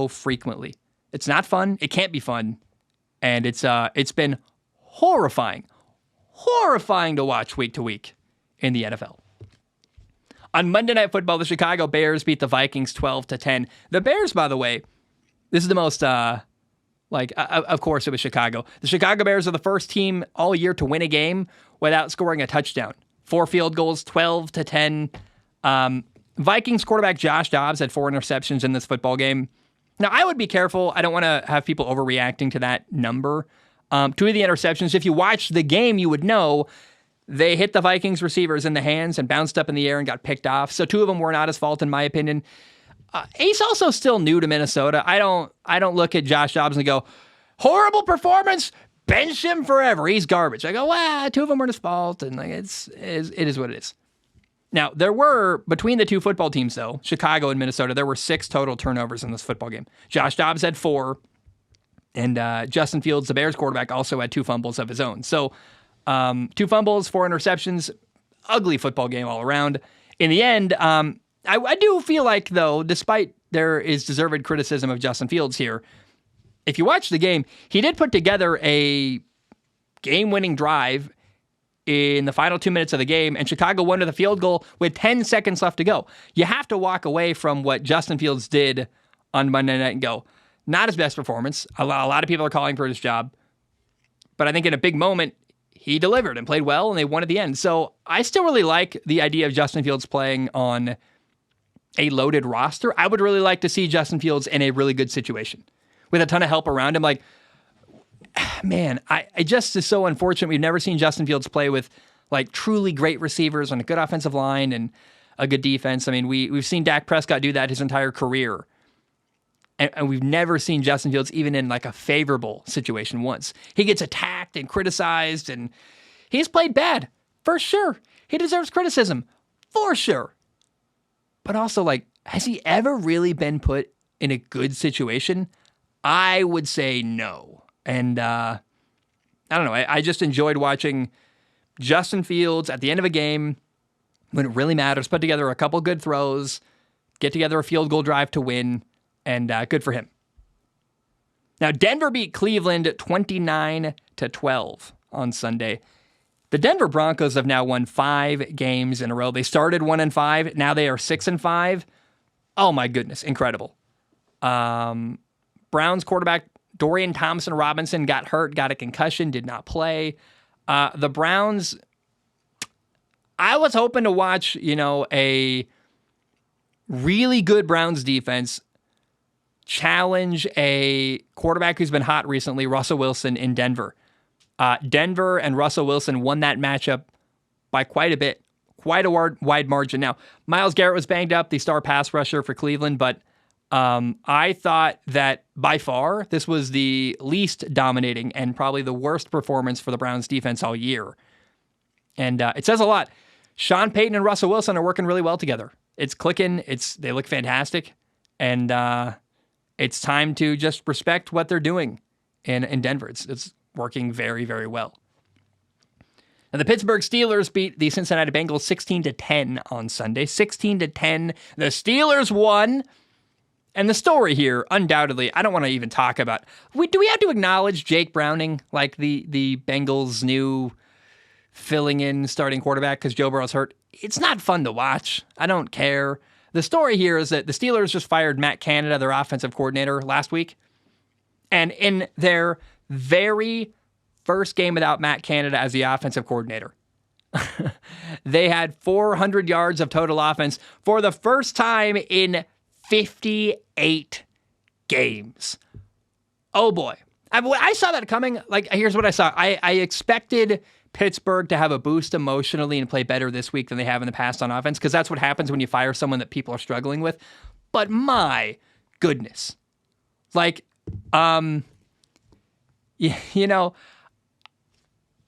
[SPEAKER 1] frequently. It's not fun. It can't be fun. And it's been horrifying to watch week to week in the NFL. On Monday Night Football, the Chicago Bears beat the Vikings 12-10. The Bears, by the way, this is the most, of course it was Chicago. The Chicago Bears are the first team all year to win a game without scoring a touchdown. 4 field goals, 12-10. Vikings quarterback Josh Dobbs had 4 interceptions in this football game. Now, I would be careful. I don't want to have people overreacting to that number. 2 of the interceptions, if you watched the game, you would know they hit the Vikings receivers in the hands and bounced up in the air and got picked off. So 2 of them were not his fault, in my opinion. He's also still new to Minnesota. I don't look at Josh Dobbs and go, horrible performance, bench him forever. He's garbage. I go, well, 2 of them weren't his fault, and it is what it is. Now, there were, between the 2 football teams, though, Chicago and Minnesota, there were 6 total turnovers in this football game. Josh Dobbs had 4, and Justin Fields, the Bears quarterback, also had 2 fumbles of his own. So 2 fumbles, 4 interceptions, ugly football game all around. In the end, I do feel like, though, despite there is deserved criticism of Justin Fields here, if you watch the game, he did put together a game-winning drive in the final 2 minutes of the game, and Chicago won with a field goal with 10 seconds left to go. You have to walk away from what Justin Fields did on Monday night and go, not his best performance. A lot of people are calling for his job, but I think in a big moment, he delivered and played well, and they won at the end. So I still really like the idea of Justin Fields playing on a loaded roster. I would really like to see Justin Fields in a really good situation with a ton of help around him. Like, man, I just is so unfortunate. We've never seen Justin Fields play with like truly great receivers on a good offensive line and a good defense. I mean, we've seen Dak Prescott do that his entire career. And we've never seen Justin Fields even in like a favorable situation once. He gets attacked and criticized, and he's played bad, for sure. He deserves criticism, for sure. But also, like, has he ever really been put in a good situation? I would say no. And I don't know. I just enjoyed watching Justin Fields at the end of a game when it really matters, put together a couple good throws, get together a field goal drive to win, and good for him. Now, Denver beat Cleveland 29-12 on Sunday. The Denver Broncos have now won 5 games in a row. They started 1-5. Now they are 6-5. Oh my goodness. Incredible. Browns quarterback Dorian Thompson-Robinson got hurt, got a concussion, did not play. The Browns, I was hoping to watch, a really good Browns defense challenge a quarterback who's been hot recently, Russell Wilson in Denver. Denver and Russell Wilson won that matchup by quite a bit, quite a wide margin. Now, Myles Garrett was banged up, the star pass rusher for Cleveland, but I thought that by far this was the least dominating and probably the worst performance for the Browns defense all year. And it says a lot. Sean Payton and Russell Wilson are working really well together. It's clicking. They look fantastic. And it's time to just respect what they're doing in Denver. It's working very, very well. Now, the Pittsburgh Steelers beat the Cincinnati Bengals 16-10 on Sunday. 16-10. The Steelers won. And the story here, undoubtedly, I don't want to even talk about. Do we have to acknowledge Jake Browning, like the Bengals' new filling in starting quarterback because Joe Burrow's hurt? It's not fun to watch. I don't care. the story here is that the Steelers just fired Matt Canada, their offensive coordinator, last week. And in their very first game without Matt Canada as the offensive coordinator, they had 400 yards of total offense for the first time in 58 games. Oh boy. I saw that coming. Like, here's what I saw. I expected Pittsburgh to have a boost emotionally and play better this week than they have in the past on offense, because that's what happens when you fire someone that people are struggling with. But my goodness. Like, you know,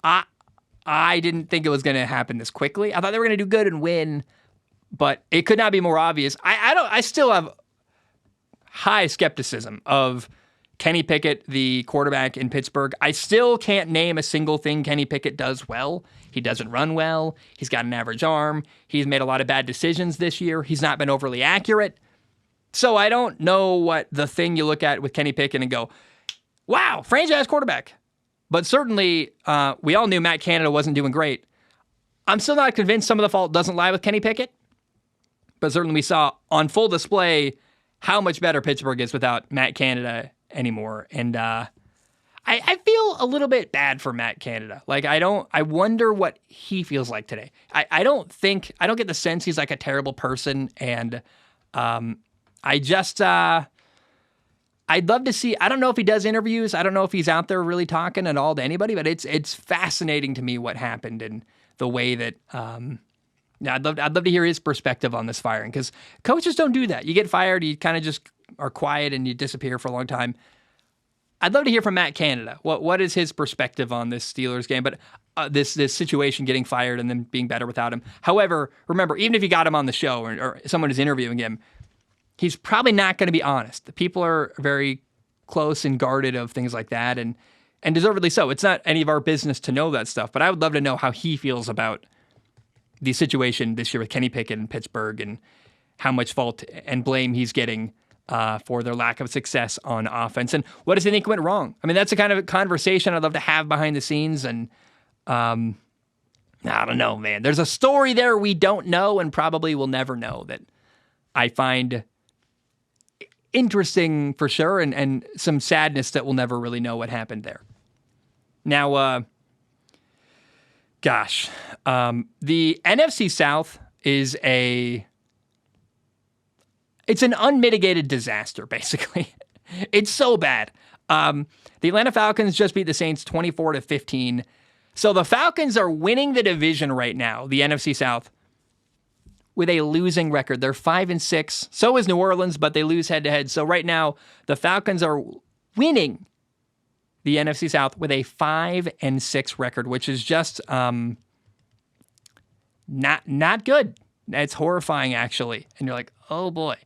[SPEAKER 1] I didn't think it was going to happen this quickly. I thought they were going to do good and win, but it could not be more obvious. I still have high skepticism of Kenny Pickett, the quarterback in Pittsburgh. I still can't name a single thing Kenny Pickett does well. He doesn't run well. He's got an average arm. He's made a lot of bad decisions this year. He's not been overly accurate. So I don't know what the thing you look at with Kenny Pickett and go, wow, franchise quarterback. But certainly, we all knew Matt Canada wasn't doing great. I'm still not convinced some of the fault doesn't lie with Kenny Pickett. But certainly we saw on full display how much better Pittsburgh is without Matt Canada anymore. And I feel a little bit bad for Matt Canada. Like, I wonder what he feels like today. I don't get the sense he's like a terrible person. And I'd love to see, I don't know if he does interviews. I don't know if he's out there really talking at all to anybody, but it's fascinating to me what happened and the way that, I'd love to hear his perspective on this firing, because coaches don't do that. You get fired, you kind of just are quiet and you disappear for a long time. I'd love to hear from Matt Canada. What is his perspective on this Steelers game, but this situation, getting fired and then being better without him. However, remember, even if you got him on the show or someone is interviewing him, he's probably not going to be honest. The people are very close and guarded of things like that, and deservedly so. It's not any of our business to know that stuff, but I would love to know how he feels about the situation this year with Kenny Pickett in Pittsburgh and how much fault and blame he's getting for their lack of success on offense. And what does he think went wrong? I mean, that's the kind of conversation I'd love to have behind the scenes. And I don't know, man. There's a story there we don't know and probably will never know that I find interesting for sure, and some sadness that we'll never really know what happened there. Now, the NFC South is it's an unmitigated disaster, basically. It's so bad. The Atlanta Falcons just beat the Saints 24-15. So the Falcons are winning the division right now, the NFC South, with a losing record. They're 5-6. So is New Orleans, but they lose head-to-head. So right now, the Falcons are winning the NFC South with a 5-6 record, which is just not good. It's horrifying, actually. And you're like, oh boy.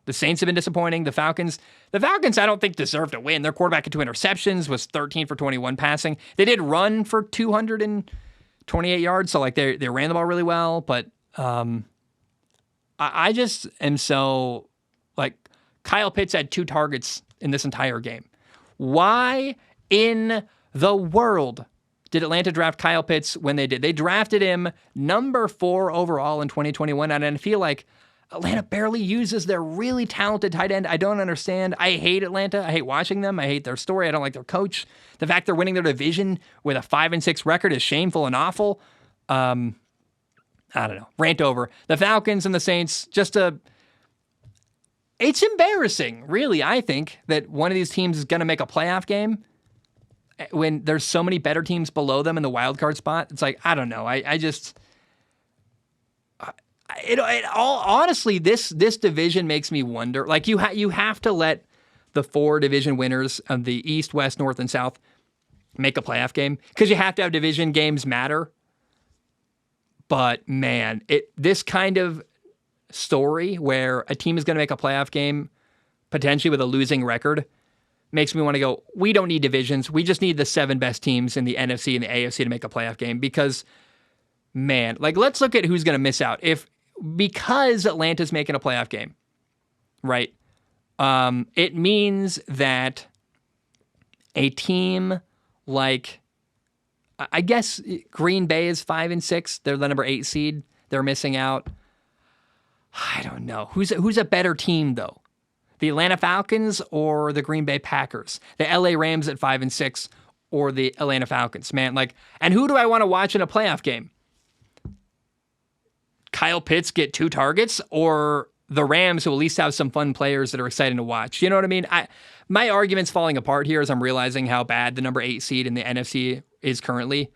[SPEAKER 1] The Saints have been disappointing. The Falcons, I don't think deserve to win. Their quarterback had 2 interceptions, was 13 for 21 passing. They did run for 228 yards, so like they ran the ball really well, but I just am so, like, Kyle Pitts had 2 targets in this entire game. Why in the world did Atlanta draft Kyle Pitts when they did? They drafted him number 4 overall in 2021, and I feel like Atlanta barely uses their really talented tight end. I don't understand. I hate Atlanta. I hate watching them. I hate their story. I don't like their coach. The fact they're winning their division with a 5-6 record is shameful and awful. I don't know. Rant over. The Falcons and the Saints, it's embarrassing, really, I think, that one of these teams is going to make a playoff game when there's so many better teams below them in the wild card spot. It's like, I don't know. Honestly, this division makes me wonder. Like, you have to let the 4 division winners of the East, West, North, and South make a playoff game, because you have to have division games matter. But man, this kind of story where a team is going to make a playoff game potentially with a losing record makes me want to go, we don't need divisions. We just need the 7 best teams in the NFC and the AFC to make a playoff game, because man, like, let's look at who's going to miss out. Because Atlanta's making a playoff game, right? It means that a team like, I guess Green Bay is 5-6. They're the number 8 seed. They're missing out. I don't know. Who's a better team, though? The Atlanta Falcons or the Green Bay Packers? The LA Rams at 5-6 or the Atlanta Falcons? Man, and who do I want to watch in a playoff game? Kyle Pitts get 2 targets, or the Rams, who at least have some fun players that are exciting to watch? You know what I mean? My argument's falling apart here as I'm realizing how bad the number 8 seed in the NFC is currently.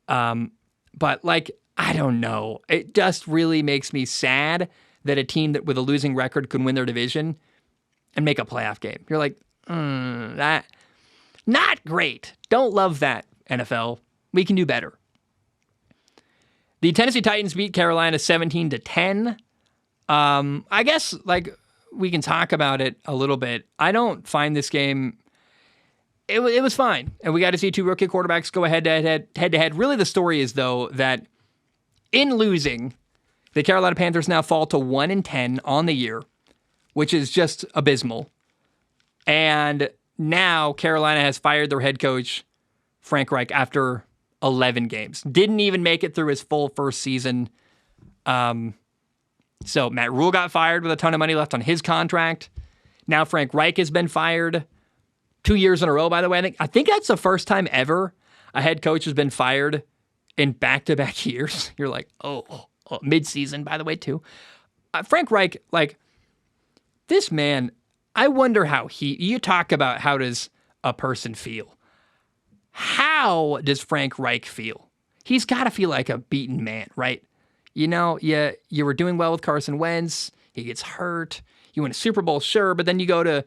[SPEAKER 1] But I don't know. It just really makes me sad that a team that with a losing record could win their division and make a playoff game. You're like, that not great. Don't love that, NFL. We can do better. The Tennessee Titans beat Carolina 17-10. I guess we can talk about it a little bit. I don't find this game. It was fine, and we got to see 2 rookie quarterbacks go head to head. Really, the story is though that in losing, the Carolina Panthers now fall to 1-10 on the year, which is just abysmal. And now Carolina has fired their head coach, Frank Reich, after 11 games. Didn't even make it through his full first season. So Matt Rule got fired with a ton of money left on his contract. Now Frank Reich has been fired 2 years in a row, by the way. I think that's the first time ever a head coach has been fired in back-to-back years. You're like, oh, mid-season, by the way, too. Frank Reich, this man, I wonder how you talk about how does a person feel. How does Frank Reich feel? He's got to feel like a beaten man, right? You know, you were doing well with Carson Wentz. He gets hurt. You win a Super Bowl, sure, but then you go to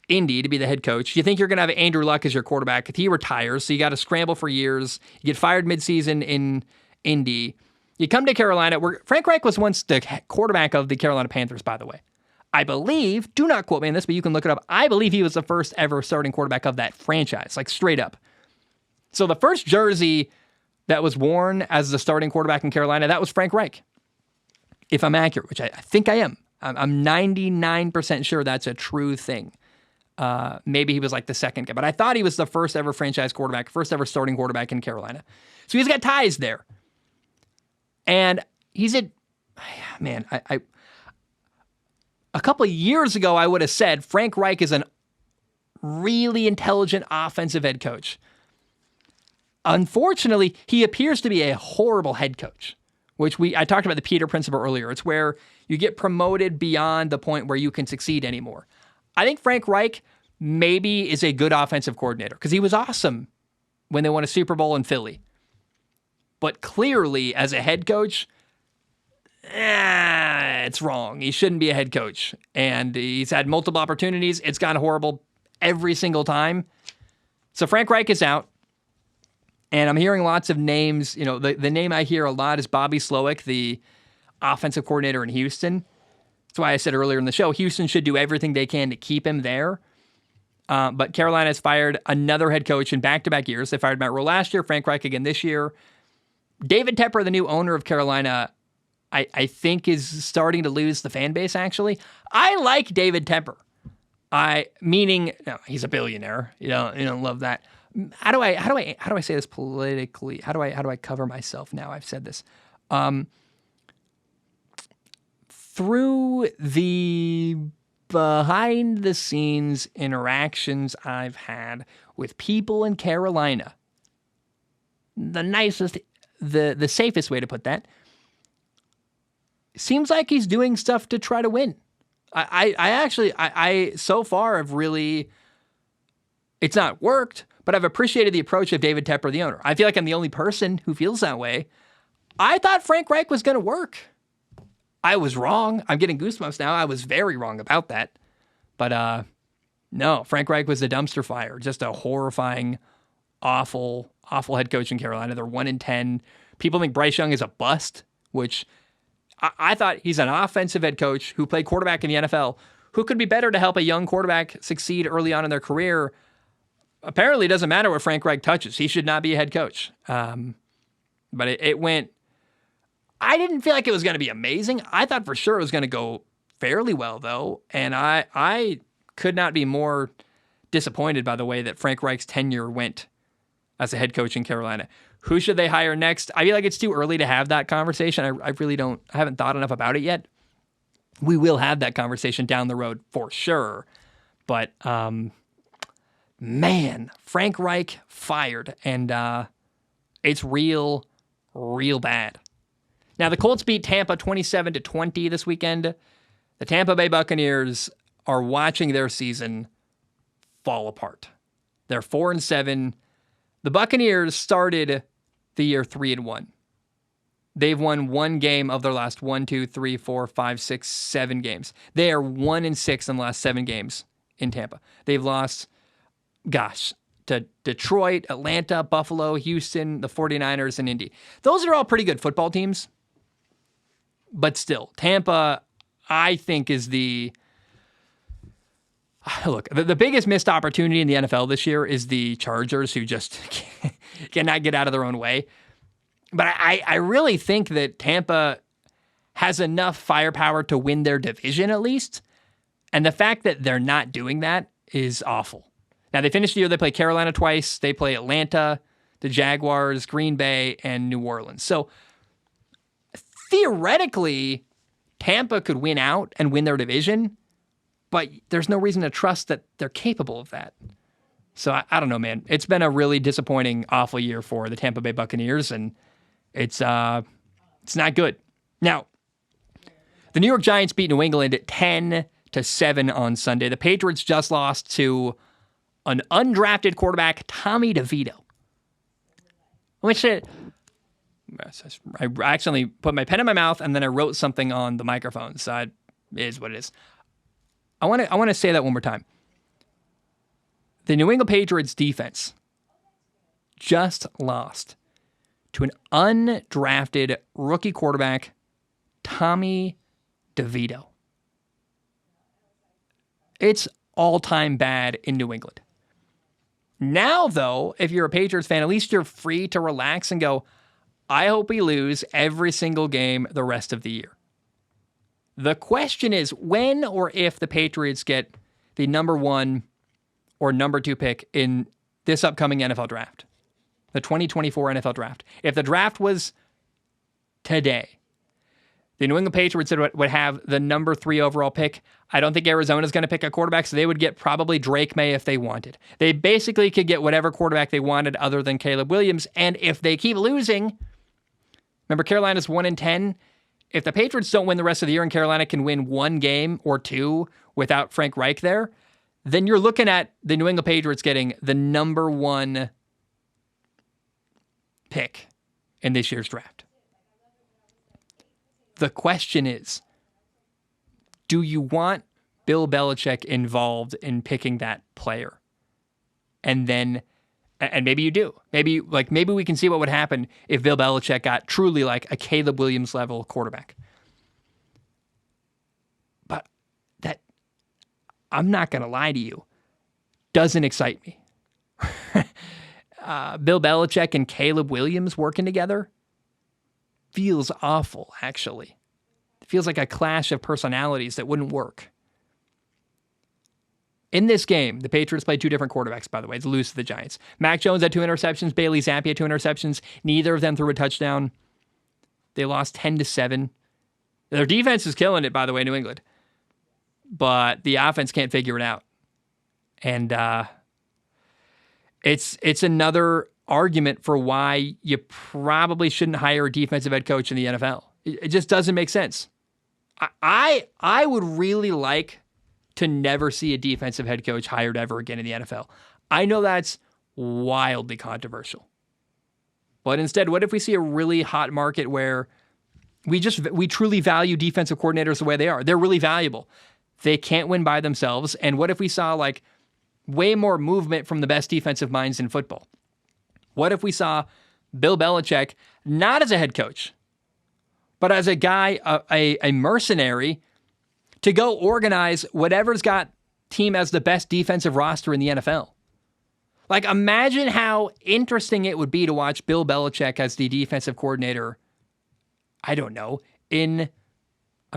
[SPEAKER 1] Indy to be the head coach. You think you're going to have Andrew Luck as your quarterback. He retires, so you got to scramble for years. You get fired midseason in Indy. You come to Carolina, where Frank Reich was once the quarterback of the Carolina Panthers, by the way. I believe, do not quote me on this, but you can look it up. I believe he was the first ever starting quarterback of that franchise, straight up. So the first jersey that was worn as the starting quarterback in Carolina, that was Frank Reich. If I'm accurate, which I think I am. I'm 99% sure that's a true thing. Maybe he was the second guy, but I thought he was the first ever franchise quarterback, first ever starting quarterback in Carolina. So he's got ties there. And he's a couple of years ago, I would have said Frank Reich is an really intelligent offensive head coach. Unfortunately, he appears to be a horrible head coach, which I talked about the Peter principle earlier. It's where you get promoted beyond the point where you can succeed anymore. I think Frank Reich maybe is a good offensive coordinator because he was awesome when they won a Super Bowl in Philly. But clearly, as a head coach, it's wrong. He shouldn't be a head coach. And he's had multiple opportunities. It's gone horrible every single time. So Frank Reich is out. And I'm hearing lots of names. You know, the name I hear a lot is Bobby Slowik, the offensive coordinator in Houston. That's why I said earlier in the show, Houston should do everything they can to keep him there. But Carolina has fired another head coach in back-to-back years. They fired Matt Rule last year, Frank Reich again this year. David Tepper, the new owner of Carolina, I think is starting to lose the fan base, actually. I like David Tepper. No, he's a billionaire. You don't love that. How do I say this politically? How do I cover myself now? I've said this. Through the behind the scenes interactions I've had with people in Carolina, the safest way to put that, seems like he's doing stuff to try to win. I so far have really, it's not worked, but I've appreciated the approach of David Tepper, the owner. I feel like I'm the only person who feels that way. I thought Frank Reich was going to work. I was wrong. I'm getting goosebumps now. I was very wrong about that. But no, Frank Reich was a dumpster fire. Just a horrifying, awful head coach in Carolina. They're 1-10. People think Bryce Young is a bust, which I thought he's an offensive head coach who played quarterback in the NFL, who could be better to help a young quarterback succeed early on in their career. Apparently, it doesn't matter what Frank Reich touches. He should not be a head coach. But it went... I didn't feel like it was going to be amazing. I thought for sure it was going to go fairly well, though. And I could not be more disappointed by the way that Frank Reich's tenure went as a head coach in Carolina. Who should they hire next? I feel like it's too early to have that conversation. I really don't. I haven't thought enough about it yet. we will have that conversation down the road for sure. But, man, Frank Reich fired, and it's real bad. Now, the Colts beat Tampa 27-20 this weekend. The Tampa Bay Buccaneers are watching their season fall apart. They're 4-7. The Buccaneers started the year 3-1. They've won one game of their last 7 games. They are 1-6 in the last 7 games in Tampa. They've lost, to Detroit, Atlanta, Buffalo, Houston, the 49ers, and Indy. Those are all pretty good football teams. But still, Tampa, I think, is the... Look, the biggest missed opportunity in the NFL this year is the Chargers, who just cannot get out of their own way. But I really think that Tampa has enough firepower to win their division at least. And the fact that they're not doing that is awful. Now, they finished the year, they play Carolina twice. They play Atlanta, the Jaguars, Green Bay, and New Orleans. So theoretically, Tampa could win out and win their division, but there's no reason to trust that they're capable of that. So I don't know, man. It's been a really disappointing, awful year for the Tampa Bay Buccaneers, and it's not good. Now, the New York Giants beat New England at 10-7 on Sunday. The Patriots just lost to an undrafted quarterback, Tommy DeVito. Which I accidentally put my pen in my mouth and then I wrote something on the microphone. So it is what it is. I want to say that one more time. The New England Patriots defense just lost to an undrafted rookie quarterback, Tommy DeVito. It's all-time bad in New England. Now, though, if you're a Patriots fan, at least you're free to relax and go, I hope we lose every single game the rest of the year. The question is when or if the Patriots get the number 1 or number 2 pick in this upcoming NFL draft, the 2024 NFL draft. If the draft was today, the New England Patriots would have the number 3 overall pick. I don't think Arizona's going to pick a quarterback, so they would get probably Drake May if they wanted. They basically could get whatever quarterback they wanted other than Caleb Williams, and if they keep losing, remember Carolina's 1-10. If the Patriots don't win the rest of the year and Carolina can win 1 game or 2 without Frank Reich there, then you're looking at the New England Patriots getting the number 1 pick in this year's draft. The question is, do you want Bill Belichick involved in picking that player? And maybe you do. Maybe we can see what would happen if Bill Belichick got truly like a Caleb Williams level quarterback. But that, I'm not going to lie to you, doesn't excite me. Bill Belichick and Caleb Williams working together feels awful, actually. It feels like a clash of personalities that wouldn't work. In this game, the Patriots played 2 different quarterbacks, by the way, to lose to the Giants. Mac Jones had 2 interceptions. Bailey Zappi had 2 interceptions. Neither of them threw a touchdown. They lost 10-7. Their defense is killing it, by the way, New England. But the offense can't figure it out. And it's another argument for why you probably shouldn't hire a defensive head coach in the NFL. It just doesn't make sense. I would really like to never see a defensive head coach hired ever again in the NFL. I know that's wildly controversial. But instead, what if we see a really hot market where we truly value defensive coordinators the way they are? They're really valuable. They can't win by themselves. And what if we saw like way more movement from the best defensive minds in football? What if we saw Bill Belichick not as a head coach, but as a guy, a mercenary, to go organize whatever's got team as the best defensive roster in the NFL? Like, imagine how interesting it would be to watch Bill Belichick as the defensive coordinator, I don't know, I'm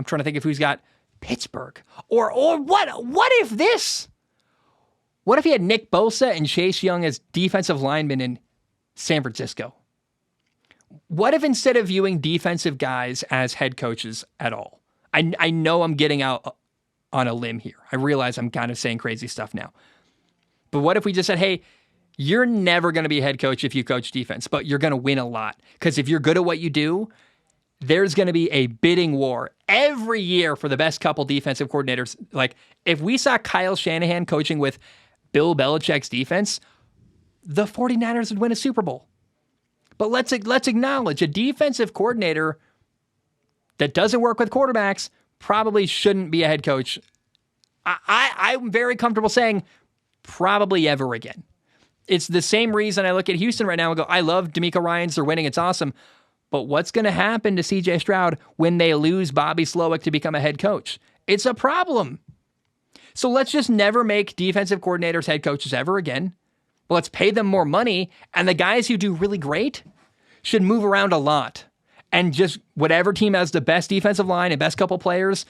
[SPEAKER 1] trying to think of who's got Pittsburgh. Or what if he had Nick Bosa and Chase Young as defensive linemen in San Francisco? What if instead of viewing defensive guys as head coaches at all, I know I'm getting out on a limb here. I realize I'm kind of saying crazy stuff now. But what if we just said, hey, you're never going to be a head coach if you coach defense, but you're going to win a lot. Because if you're good at what you do, there's going to be a bidding war every year for the best couple defensive coordinators. Like, if we saw Kyle Shanahan coaching with Bill Belichick's defense, the 49ers would win a Super Bowl. But let's acknowledge a defensive coordinator that doesn't work with quarterbacks probably shouldn't be a head coach. I'm very comfortable saying probably ever again. It's the same reason I look at Houston right now and go, I love DeMeco Ryans. They're winning. It's awesome. But what's going to happen to CJ Stroud when they lose Bobby Slowik to become a head coach? It's a problem. So let's just never make defensive coordinators head coaches ever again. Let's pay them more money. And the guys who do really great should move around a lot. And just whatever team has the best defensive line and best couple players.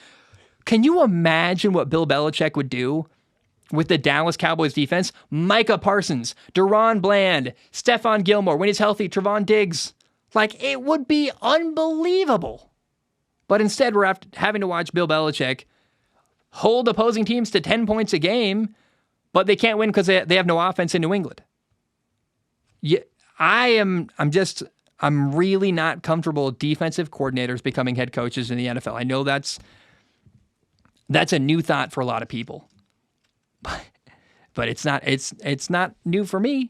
[SPEAKER 1] Can you imagine what Bill Belichick would do with the Dallas Cowboys defense? Micah Parsons, Deron Bland, Stephon Gilmore, when he's healthy, Trevon Diggs. Like, it would be unbelievable. But instead, we're having to watch Bill Belichick hold opposing teams to 10 points a game, but they can't win because they have no offense in New England. Yeah, I'm really not comfortable with defensive coordinators becoming head coaches in the NFL. I know that's a new thought for a lot of people. But it's not new for me,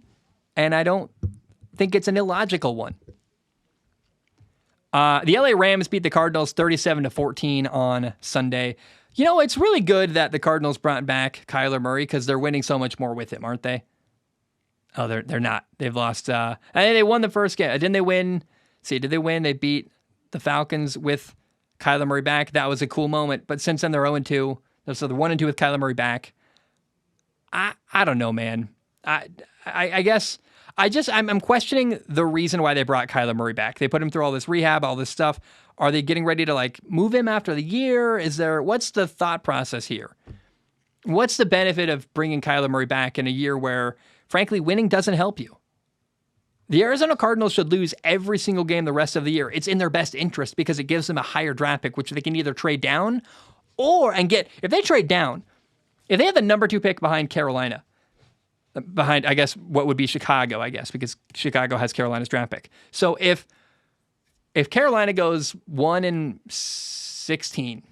[SPEAKER 1] and I don't think it's an illogical one. The LA Rams beat the Cardinals 37-14 on Sunday. You know, it's really good that the Cardinals brought back Kyler Murray because they're winning so much more with him, aren't they? Oh, they're not. They've lost. And they won the first game. Didn't they win? Did they win? They beat the Falcons with Kyler Murray back. That was a cool moment. But since then, they're 0-2. So they're 1-2 with Kyler Murray back. I don't know, man. I guess I'm questioning the reason why they brought Kyler Murray back. They put him through all this rehab, all this stuff. Are they getting ready to like move him after the year? What's the thought process here? What's the benefit of bringing Kyler Murray back in a year where, frankly, winning doesn't help you? The Arizona Cardinals should lose every single game the rest of the year. It's in their best interest because it gives them a higher draft pick, which they can either trade down if they trade down, if they have the number 2 pick behind Carolina, behind, I guess, what would be Chicago, I guess, because Chicago has Carolina's draft pick. So if Carolina goes 1-16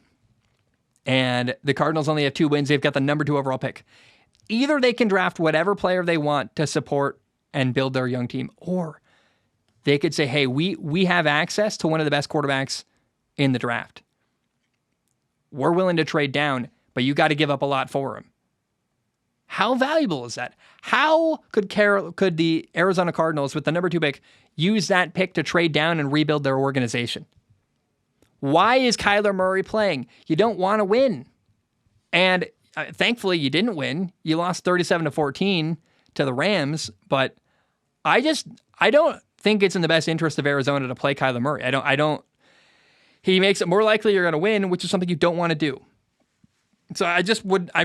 [SPEAKER 1] and the Cardinals only have 2 wins, they've got the number 2 overall pick. Either they can draft whatever player they want to support and build their young team, or they could say, hey, we have access to one of the best quarterbacks in the draft. We're willing to trade down, but you got to give up a lot for him. How valuable is that? How could the Arizona Cardinals with the number 2 pick use that pick to trade down and rebuild their organization? Why is Kyler Murray playing? You don't want to win. And thankfully you didn't win. You lost 37-14 to the Rams, but I don't think it's in the best interest of Arizona to play Kyler Murray. He makes it more likely you're going to win, which is something you don't want to do. So I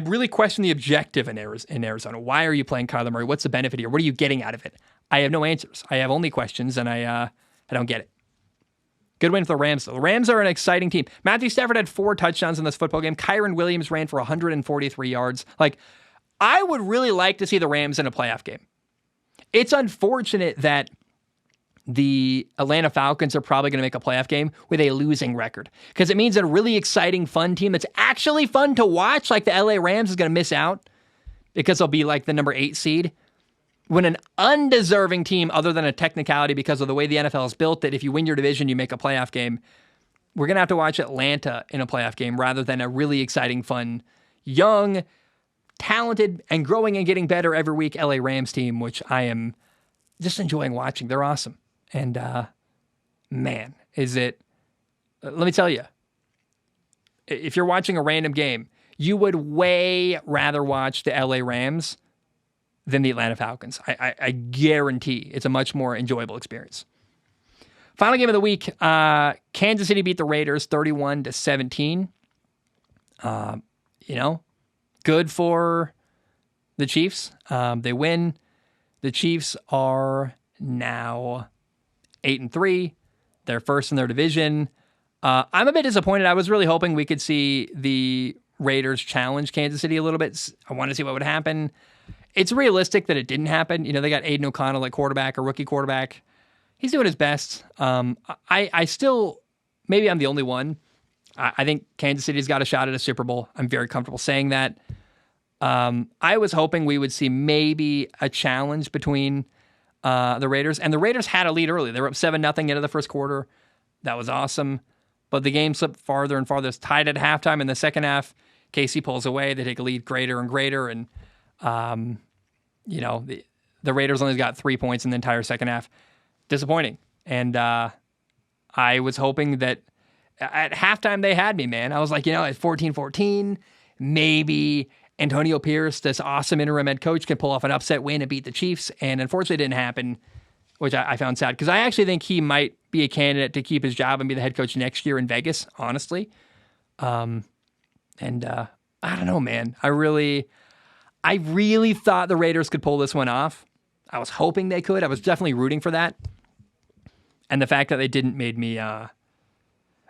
[SPEAKER 1] really question the objective in Arizona. Why are you playing Kyler Murray? What's the benefit here? What are you getting out of it? I have no answers. I have only questions, and I don't get it. Good win for the Rams, though. The Rams are an exciting team. Matthew Stafford had 4 touchdowns in this football game. Kyron Williams ran for 143 yards. Like, I would really like to see the Rams in a playoff game. It's unfortunate that the Atlanta Falcons are probably going to make a playoff game with a losing record because it means a really exciting, fun team that's actually fun to watch, like the LA Rams, is going to miss out because they'll be like the number 8 seed. When an undeserving team, other than a technicality because of the way the NFL is built, that if you win your division, you make a playoff game, we're going to have to watch Atlanta in a playoff game rather than a really exciting, fun, young, talented, and growing and getting better every week LA Rams team, which I am just enjoying watching. They're awesome. And, man, let me tell you, if you're watching a random game, you would way rather watch the LA Rams than the Atlanta Falcons. I guarantee it's a much more enjoyable experience. Final game of the week, Kansas City beat the Raiders 31-17. Good for the Chiefs. They win. The Chiefs are now 8-3. They're first in their division. I'm a bit disappointed. I was really hoping we could see the Raiders challenge Kansas City a little bit. I want to see what would happen. It's realistic that it didn't happen. They got Aiden O'Connell at quarterback, a rookie quarterback. He's doing his best. I still, maybe I'm the only one. I think Kansas City's got a shot at a Super Bowl. I'm very comfortable saying that. I was hoping we would see maybe a challenge between the Raiders. And the Raiders had a lead early. They were up 7-0 into the first quarter. That was awesome. But the game slipped farther and farther. It's tied at halftime. In the second half, KC pulls away. They take a lead greater and greater. And, the Raiders only got 3 points in the entire second half. Disappointing. And I was hoping that at halftime they had me, man. I was like, at 14-14, maybe Antonio Pierce, this awesome interim head coach, can pull off an upset win and beat the Chiefs. And unfortunately it didn't happen, which I found sad because I actually think he might be a candidate to keep his job and be the head coach next year in Vegas, honestly. I don't know, man. I really thought the Raiders could pull this one off. I was hoping they could. I was definitely rooting for that. And the fact that they didn't made me, I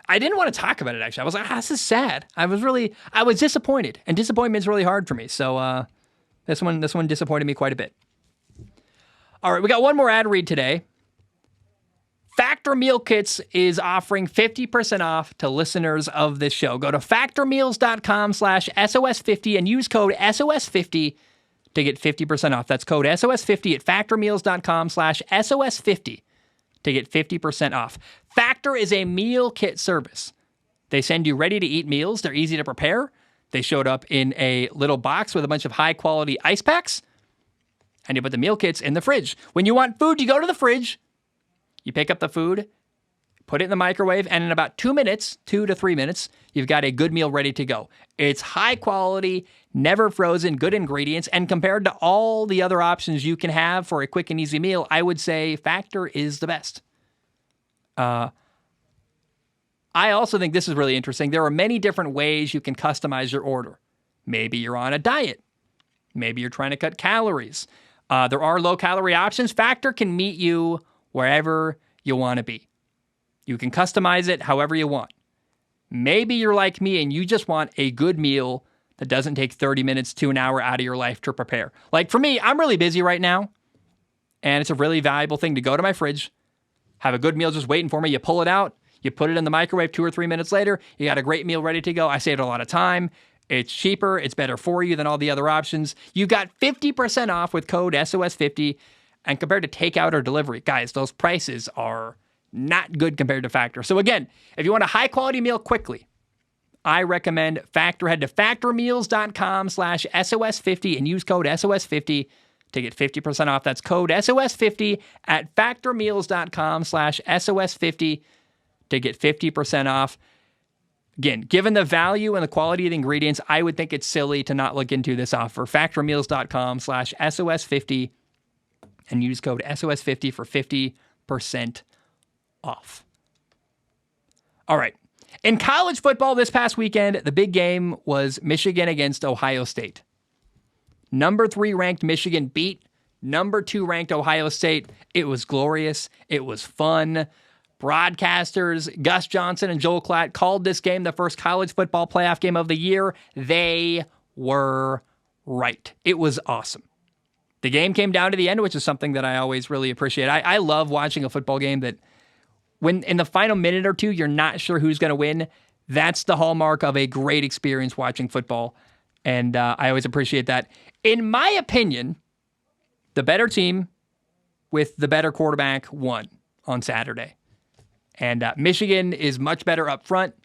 [SPEAKER 1] didn't want to talk about it, actually. I was like, this is sad. I was disappointed. And disappointment's really hard for me. So this one disappointed me quite a bit. All right, we got one more ad read today. Factor Meal Kits is offering 50% off to listeners of this show. Go to factormeals.com/SOS50 and use code SOS50 to get 50% off. That's code SOS50 at factormeals.com/SOS50 to get 50% off. Factor is a meal kit service. They send you ready-to-eat meals. They're easy to prepare. They showed up in a little box with a bunch of high-quality ice packs, and you put the meal kits in the fridge. When you want food, you go to the fridge, you pick up the food, put it in the microwave, and in about 2 minutes, 2 to 3 minutes, you've got a good meal ready to go. It's high quality, never frozen, good ingredients, and compared to all the other options you can have for a quick and easy meal, I would say Factor is the best. I also think this is really interesting. There are many different ways you can customize your order. Maybe you're on a diet. Maybe you're trying to cut calories. There are low-calorie options. Factor can meet you wherever you want to be. You can customize it however you want. Maybe you're like me and you just want a good meal that doesn't take 30 minutes to an hour out of your life to prepare. Like for me, I'm really busy right now, and it's a really valuable thing to go to my fridge, have a good meal just waiting for me. You pull it out, you put it in the microwave 2 or 3 minutes later, you got a great meal ready to go. I saved a lot of time. It's cheaper. It's better for you than all the other options. You got 50% off with code SOS50, and compared to takeout or delivery, guys, those prices are not good compared to Factor. So again, if you want a high-quality meal quickly, I recommend Factor. Head to factormeals.com/SOS50 and use code SOS50 to get 50% off. That's code SOS50 at factormeals.com/SOS50 to get 50% off. Again, given the value and the quality of the ingredients, I would think it's silly to not look into this offer. Factormeals.com/SOS50 and use code SOS50 for 50% off. All right. In college football this past weekend, the big game was Michigan against Ohio State. Number 3 ranked Michigan beat number 2 ranked Ohio State. It was glorious. It was fun. Broadcasters Gus Johnson and Joel Klatt called this game the first college football playoff game of the year. They were right. It was awesome. The game came down to the end, which is something that I always really appreciate. I love watching a football game that when in the final minute or two, you're not sure who's going to win. That's the hallmark of a great experience watching football. And I always appreciate that. In my opinion, the better team with the better quarterback won on Saturday. And Michigan is much better up front.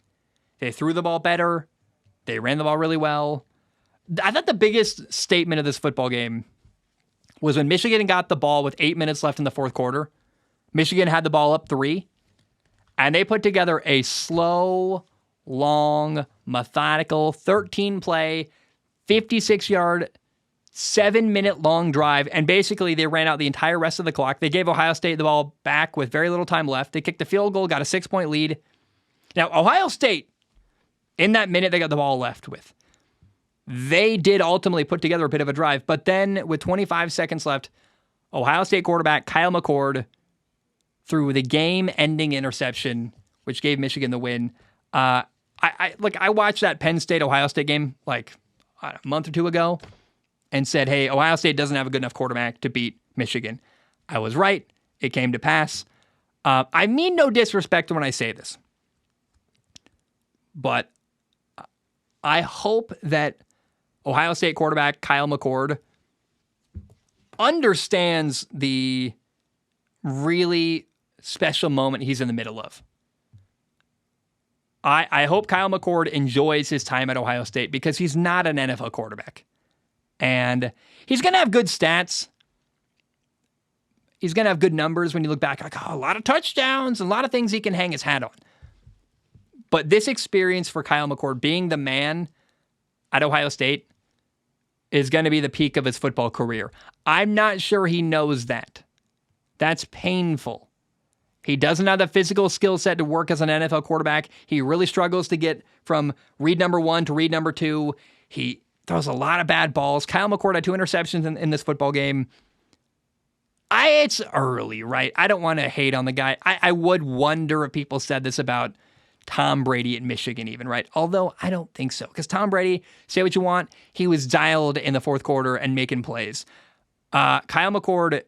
[SPEAKER 1] They threw the ball better. They ran the ball really well. I thought the biggest statement of this football game was when Michigan got the ball with 8 minutes left in the fourth quarter. Michigan had the ball up 3, and they put together a slow, long, methodical 13-play, 56-yard, 7-minute long drive, and basically they ran out the entire rest of the clock. They gave Ohio State the ball back with very little time left. They kicked a field goal, got a 6-point lead. Now, Ohio State, in that minute they got the ball left with, they did ultimately put together a bit of a drive, but then with 25 seconds left, Ohio State quarterback Kyle McCord threw the game-ending interception which gave Michigan the win. I watched that Penn State-Ohio State game like a month or two ago and said, hey, Ohio State doesn't have a good enough quarterback to beat Michigan. I was right. It came to pass. I mean no disrespect when I say this, but I hope that Ohio State quarterback Kyle McCord understands the really special moment he's in the middle of. I hope Kyle McCord enjoys his time at Ohio State because he's not an NFL quarterback. And he's going to have good stats. He's going to have good numbers when you look back, like, a lot of touchdowns and a lot of things he can hang his hat on. But this experience for Kyle McCord, being the man at Ohio State, is going to be the peak of his football career. I'm not sure he knows that. That's painful. He doesn't have the physical skill set to work as an NFL quarterback. He really struggles to get from read number 1 to read number 2. He throws a lot of bad balls. Kyle McCord had 2 interceptions in this football game. It's early, right? I don't want to hate on the guy. I would wonder if people said this about Tom Brady at Michigan even, right? Although I don't think so, because Tom Brady, say what you want, he was dialed in the fourth quarter and making plays. Kyle McCord,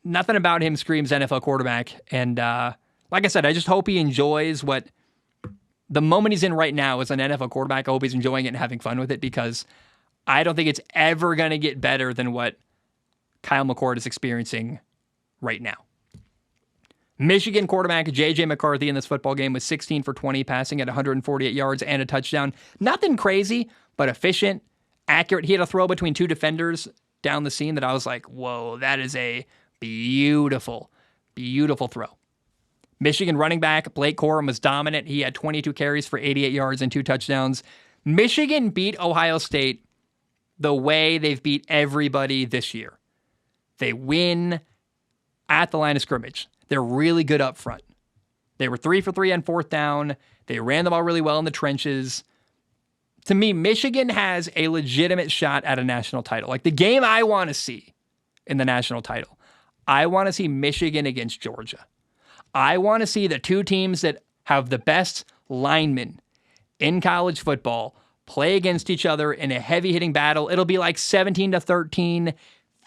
[SPEAKER 1] nothing about him screams NFL quarterback. And like I said, I just hope he enjoys what the moment he's in right now as an NFL quarterback. I hope he's enjoying it and having fun with it, because I don't think it's ever going to get better than what Kyle McCord is experiencing right now. Michigan quarterback J.J. McCarthy in this football game was 16 for 20, passing at 148 yards and a touchdown. Nothing crazy, but efficient, accurate. He had a throw between 2 defenders down the seam that I was like, whoa, that is a beautiful, beautiful throw. Michigan running back Blake Corum was dominant. He had 22 carries for 88 yards and 2 touchdowns. Michigan beat Ohio State the way they've beat everybody this year. They win at the line of scrimmage. They're really good up front. They were 3 for 3 on fourth down. They ran the ball really well in the trenches. To me, Michigan has a legitimate shot at a national title. Like the game I want to see in the national title, I want to see Michigan against Georgia. I want to see the 2 teams that have the best linemen in college football play against each other in a heavy-hitting battle. It'll be like 17-13,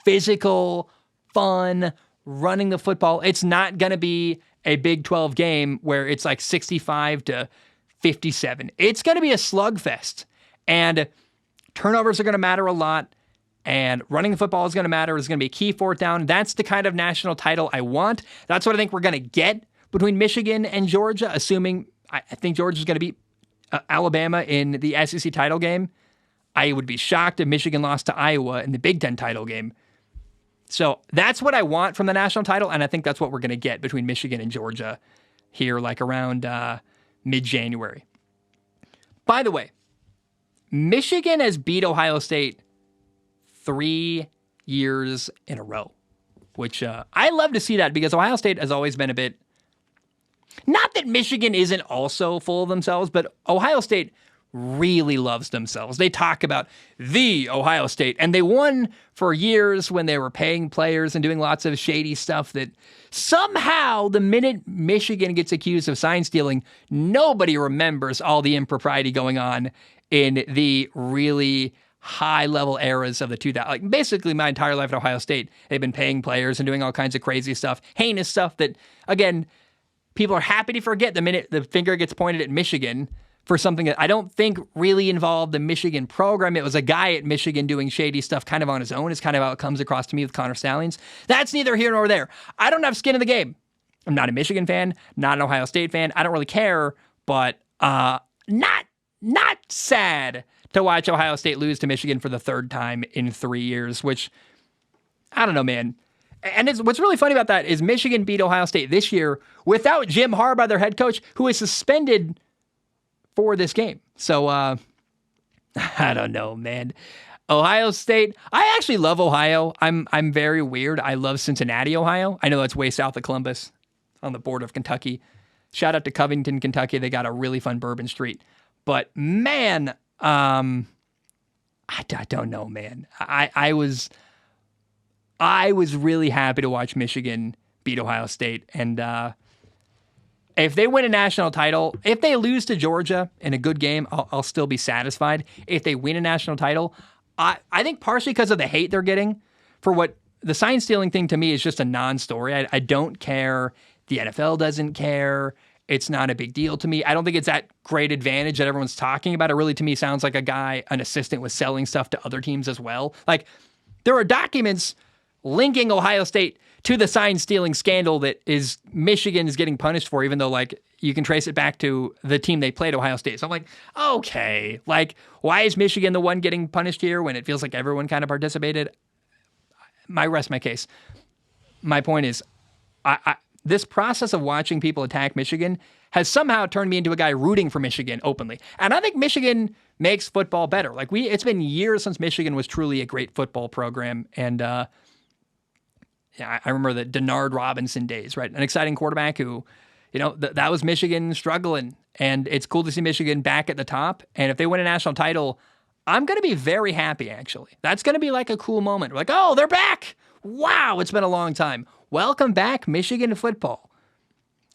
[SPEAKER 1] physical, fun, running the football. It's not going to be a Big 12 game where it's like 65-57. It's going to be a slugfest. And turnovers are going to matter a lot. And running the football is going to matter. It's going to be a key fourth down. That's the kind of national title I want. That's what I think we're going to get between Michigan and Georgia, assuming I think Georgia's going to beat Alabama in the SEC title game. I would be shocked if Michigan lost to Iowa in the Big Ten title game. So that's what I want from the national title, and I think that's what we're going to get between Michigan and Georgia here, like around mid-January. By the way, Michigan has beat Ohio State 3 years in a row, which I love to see that, because Ohio State has always been a bit, not that Michigan isn't also full of themselves, but Ohio State really loves themselves. They talk about the Ohio State, and they won for years when they were paying players and doing lots of shady stuff that somehow the minute Michigan gets accused of sign stealing, nobody remembers all the impropriety going on in the really high-level eras of the 2000s. Like basically my entire life at Ohio State, they've been paying players and doing all kinds of crazy stuff, heinous stuff that, again, people are happy to forget the minute the finger gets pointed at Michigan for something that I don't think really involved the Michigan program. It was a guy at Michigan doing shady stuff kind of on his own, is kind of how it comes across to me with Connor Stalions. That's neither here nor there. I don't have skin in the game. I'm not a Michigan fan, not an Ohio State fan. I don't really care, but not sad to watch Ohio State lose to Michigan for the 3rd time in 3 years, which, I don't know, man. And what's really funny about that is Michigan beat Ohio State this year without Jim Harbaugh, their head coach, who is suspended for this game. So, I don't know, man. Ohio State, I actually love Ohio. I'm very weird. I love Cincinnati, Ohio. I know that's way south of Columbus on the border of Kentucky. Shout out to Covington, Kentucky. They got a really fun Bourbon Street. But, man, I don't know, man. I was really happy to watch Michigan beat Ohio State. And If they win a national title, if they lose to Georgia in a good game, I'll still be satisfied. If they win a national title, I think partially because of the hate they're getting for what the sign stealing thing to me is just a non-story. I don't care. The NFL doesn't care. It's not a big deal to me. I don't think it's that great advantage that everyone's talking about. It really, to me, sounds like an assistant was selling stuff to other teams as well. Like, there are documents linking Ohio State to the sign stealing scandal that is Michigan is getting punished for, even though, like, you can trace it back to the team they played, Ohio State. So I'm like, okay, like, why is Michigan the one getting punished here when it feels like everyone kind of participated? Rest my case. My point is, this process of watching people attack Michigan has somehow turned me into a guy rooting for Michigan openly. And I think Michigan makes football better. Like, it's been years since Michigan was truly a great football program. And I remember the Denard Robinson days, right? An exciting quarterback who, that was Michigan struggling. And it's cool to see Michigan back at the top. And if they win a national title, I'm going to be very happy, actually. That's going to be like a cool moment. We're like, oh, they're back. Wow, it's been a long time. Welcome back, Michigan football.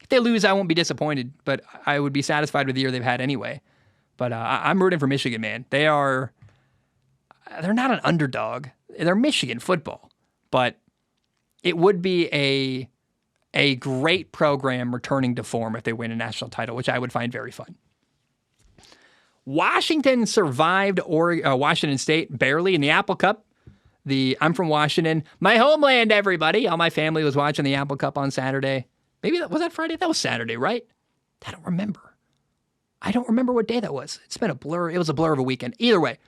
[SPEAKER 1] If they lose, I won't be disappointed, but I would be satisfied with the year they've had anyway. But I'm rooting for Michigan, man. They're not an underdog. They're Michigan football. But it would be a great program returning to form if they win a national title, which I would find very fun. Washington survived Washington State barely in the Apple Cup. I'm from Washington, my homeland, everybody. All my family was watching the Apple Cup on Saturday. Maybe was that Friday? That was Saturday, right? I don't remember. I don't remember what day that was. It's been a blur. It was a blur of a weekend. Either way,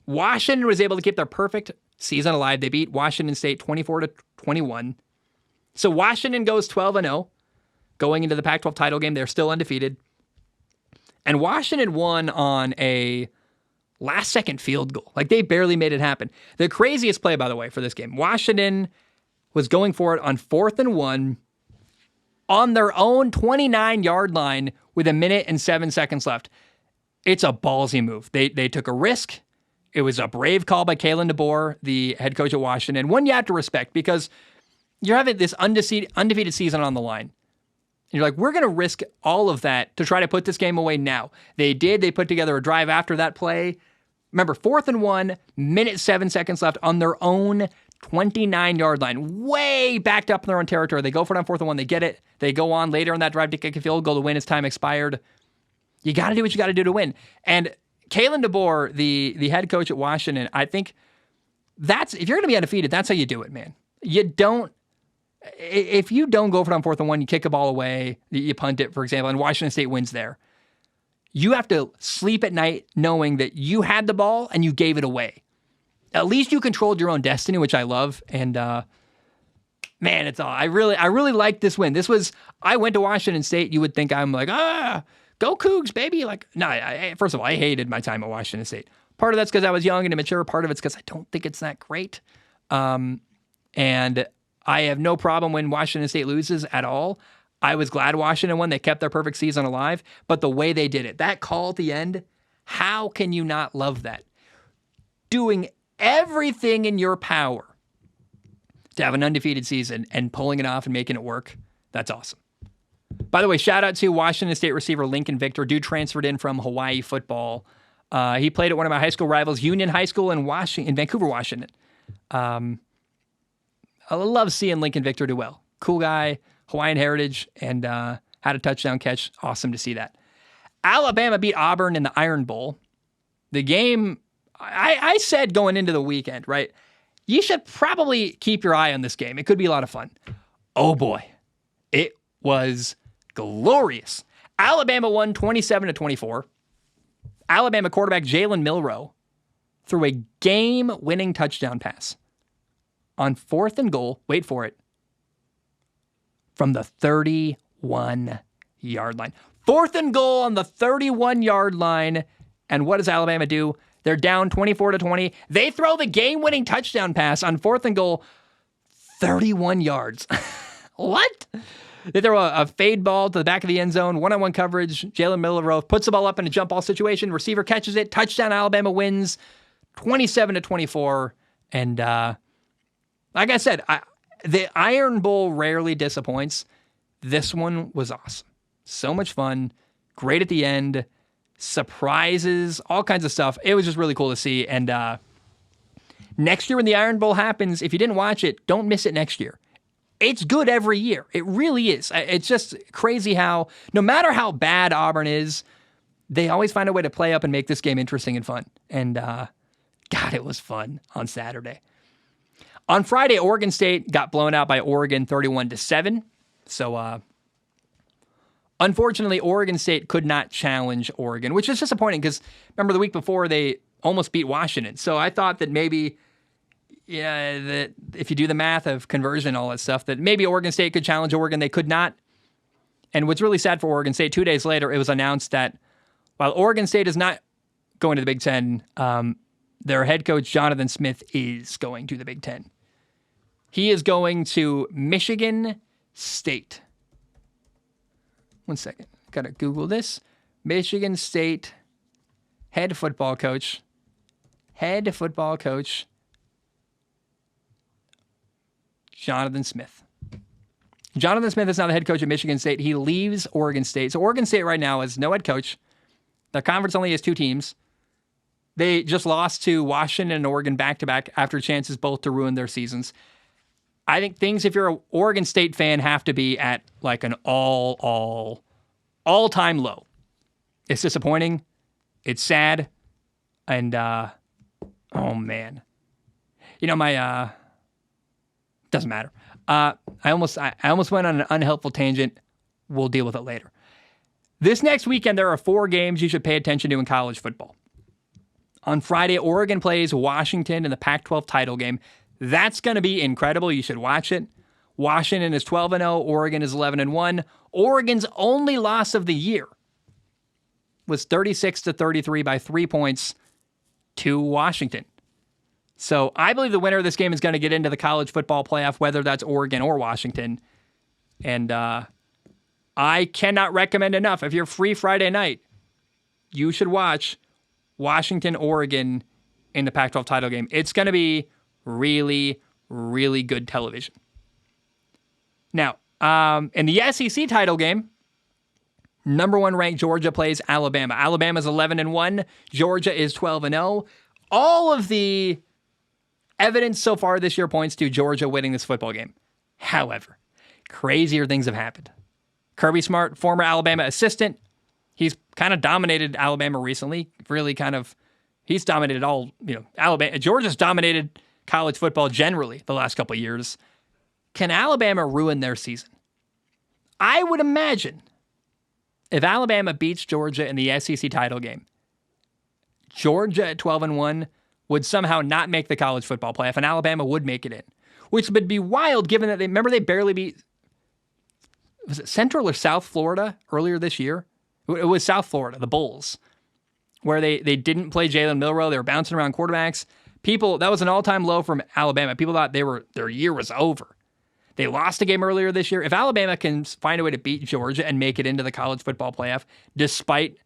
[SPEAKER 1] Washington was able to keep their perfect season alive. They beat Washington State 24-21. So Washington goes 12-0 going into the Pac-12 title game. They're still undefeated. And Washington won on a last-second field goal. Like, they barely made it happen. The craziest play, by the way, for this game, Washington was going for it on 4th and 1 on their own 29-yard line with 1 minute and 7 seconds left. It's a ballsy move. They took a risk. It was a brave call by Kalen DeBoer, the head coach at Washington. One you have to respect because you're having this undefeated season on the line. And you're like, we're going to risk all of that to try to put this game away now. They did. They put together a drive after that play. Remember, 4th and 1, minute 7 seconds left on their own 29-yard line, way backed up in their own territory. They go for it on 4th and 1. They get it. They go on later in that drive to kick a field goal to win as time expired. You got to do what you got to do to win. And Kalen DeBoer, the head coach at Washington, I think if you're going to be undefeated, that's how you do it, man. If you don't go for it on 4th and 1, you kick a ball away, you punt it, for example, and Washington State wins there. You have to sleep at night knowing that you had the ball and you gave it away. At least you controlled your own destiny, which I love. And man, it's all. I really like this win. I went to Washington State. You would think I'm like, go Cougs, baby. Like, no, first of all, I hated my time at Washington State. Part of that's because I was young and immature. Part of it's because I don't think it's that great. And I have no problem when Washington State loses at all. I was glad Washington won. They kept their perfect season alive. But the way they did it, that call at the end, how can you not love that? Doing everything in your power to have an undefeated season and pulling it off and making it work, that's awesome. By the way, shout out to Washington State receiver Lincoln Victor. Dude transferred in from Hawaii football. He played at one of my high school rivals, Union High School in Vancouver, Washington. I love seeing Lincoln Victor do well. Cool guy, Hawaiian heritage, and had a touchdown catch. Awesome to see that. Alabama beat Auburn in the Iron Bowl. The game, I said going into the weekend, right? You should probably keep your eye on this game. It could be a lot of fun. Oh boy, it was glorious. Alabama won 27-24. Alabama quarterback Jalen Milroe threw a game-winning touchdown pass on 4th and goal, wait for it, from the 31-yard line. 4th and goal on the 31-yard line. And what does Alabama do? They're down 24-20. They throw the game-winning touchdown pass on 4th and goal, 31 yards. What? They throw a fade ball to the back of the end zone, one-on-one coverage. Jalen Milroe puts the ball up in a jump ball situation. Receiver catches it. Touchdown, Alabama wins 27-24. And like I said, the Iron Bowl rarely disappoints. This one was awesome. So much fun. Great at the end. Surprises, all kinds of stuff. It was just really cool to see. And next year when the Iron Bowl happens, if you didn't watch it, don't miss it next year. It's good every year. It really is. It's just crazy how, no matter how bad Auburn is, they always find a way to play up and make this game interesting and fun. And God, it was fun on Saturday. On Friday, Oregon State got blown out by Oregon 31-7. So, unfortunately, Oregon State could not challenge Oregon, which is disappointing because remember the week before they almost beat Washington. So I thought that maybe, that if you do the math of conversion, all that stuff, that maybe Oregon State could challenge Oregon. They could not. And what's really sad for Oregon State, 2 days later, it was announced that while Oregon State is not going to the Big Ten, their head coach, Jonathan Smith, is going to the Big Ten. He is going to Michigan State. One second. Got to Google this. Michigan State head football coach. Jonathan Smith. Jonathan Smith is now the head coach at Michigan State. He leaves Oregon State. So Oregon State right now has no head coach. Their conference only has 2 teams. They just lost to Washington and Oregon back-to-back after chances both to ruin their seasons. I think things, if you're an Oregon State fan, have to be at like an all-time low. It's disappointing. It's sad. And, oh man. My, doesn't matter. I almost went on an unhelpful tangent. We'll deal with it later. This next weekend, there are 4 games you should pay attention to in college football. On Friday, Oregon plays Washington in the Pac-12 title game. That's going to be incredible. You should watch it. Washington is 12-0. Oregon is 11-1. Oregon's only loss of the year was 36-33 by 3 points to Washington. So I believe the winner of this game is going to get into the college football playoff, whether that's Oregon or Washington. And I cannot recommend enough. If you're free Friday night, you should watch Washington, Oregon in the Pac-12 title game. It's going to be really, really good television. Now, in the SEC title game, number 1 ranked Georgia plays Alabama. Alabama's 11-1. Georgia is 12-0. All of the evidence so far this year points to Georgia winning this football game. However, crazier things have happened. Kirby Smart, former Alabama assistant, he's kind of dominated Alabama recently. Really he's dominated Alabama. Georgia's dominated college football generally the last couple of years. Can Alabama ruin their season? I would imagine if Alabama beats Georgia in the SEC title game, Georgia at 12-1 would somehow not make the college football playoff, and Alabama would make it in, which would be wild given that they barely beat, was it Central or South Florida earlier this year? It was South Florida, the Bulls, where they didn't play Jalen Milroe. They were bouncing around quarterbacks. That was an all-time low from Alabama. People thought their year was over. They lost a game earlier this year. If Alabama can find a way to beat Georgia and make it into the college football playoff, despite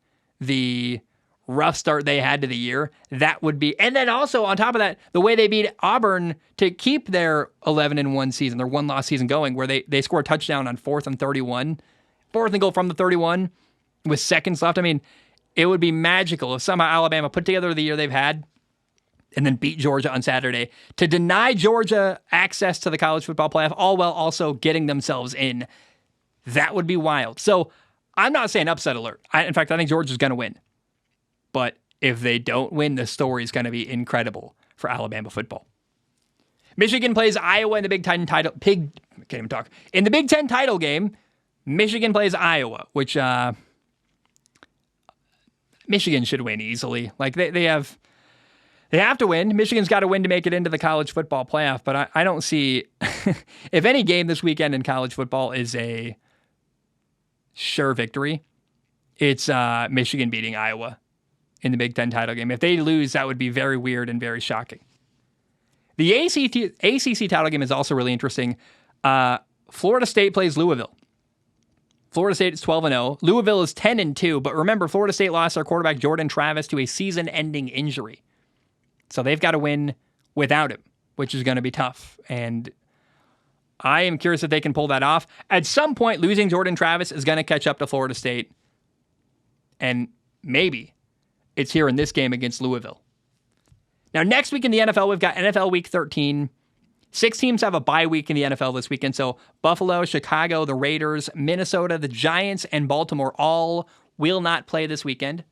[SPEAKER 1] the rough start they had to the year, that would be... And then also, on top of that, the way they beat Auburn to keep their 11-1 season, their one-loss season going, where they scored a touchdown on 4th and 31, 4th and goal from the 31 with seconds left. I mean, it would be magical if somehow Alabama put together the year they've had and then beat Georgia on Saturday to deny Georgia access to the college football playoff, all while also getting themselves in. That would be wild. So I'm not saying upset alert. In fact, I think Georgia's going to win. But if they don't win, the story is going to be incredible for Alabama football. Michigan plays Iowa in the Big Ten title. Can't even talk. In the Big Ten title game, Michigan plays Iowa, which Michigan should win easily. Like they have to win. Michigan's got to win to make it into the college football playoff. But I don't see if any game this weekend in college football is a sure victory, it's Michigan beating Iowa in the Big Ten title game. If they lose, that would be very weird and very shocking. The ACC title game is also really interesting. Florida State plays Louisville. Florida State is 12-0. Louisville is 10-2. But remember, Florida State lost their quarterback Jordan Travis to a season-ending injury. So they've got to win without him, which is going to be tough. And I am curious if they can pull that off. At some point, losing Jordan Travis is going to catch up to Florida State. And maybe it's here in this game against Louisville. Now, next week in the NFL, we've got NFL Week 13. 6 teams have a bye week in the NFL this weekend. So Buffalo, Chicago, the Raiders, Minnesota, the Giants, and Baltimore all will not play this weekend.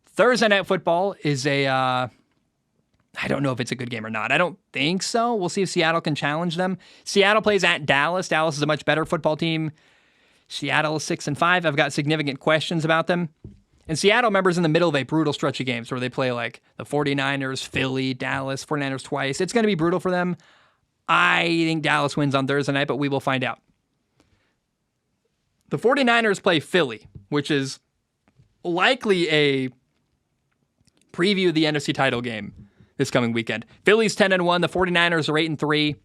[SPEAKER 1] Thursday Night Football is I don't know if it's a good game or not. I don't think so. We'll see if Seattle can challenge them. Seattle plays at Dallas. Dallas is a much better football team. Seattle is 6-5. I've got significant questions about them. And Seattle, remembers, in the middle of a brutal stretch of games where they play like the 49ers, Philly, Dallas, 49ers twice. It's going to be brutal for them. I think Dallas wins on Thursday night, but we will find out. The 49ers play Philly, which is likely a preview of the NFC title game this coming weekend. Philly's 10-1. The 49ers are 8-3.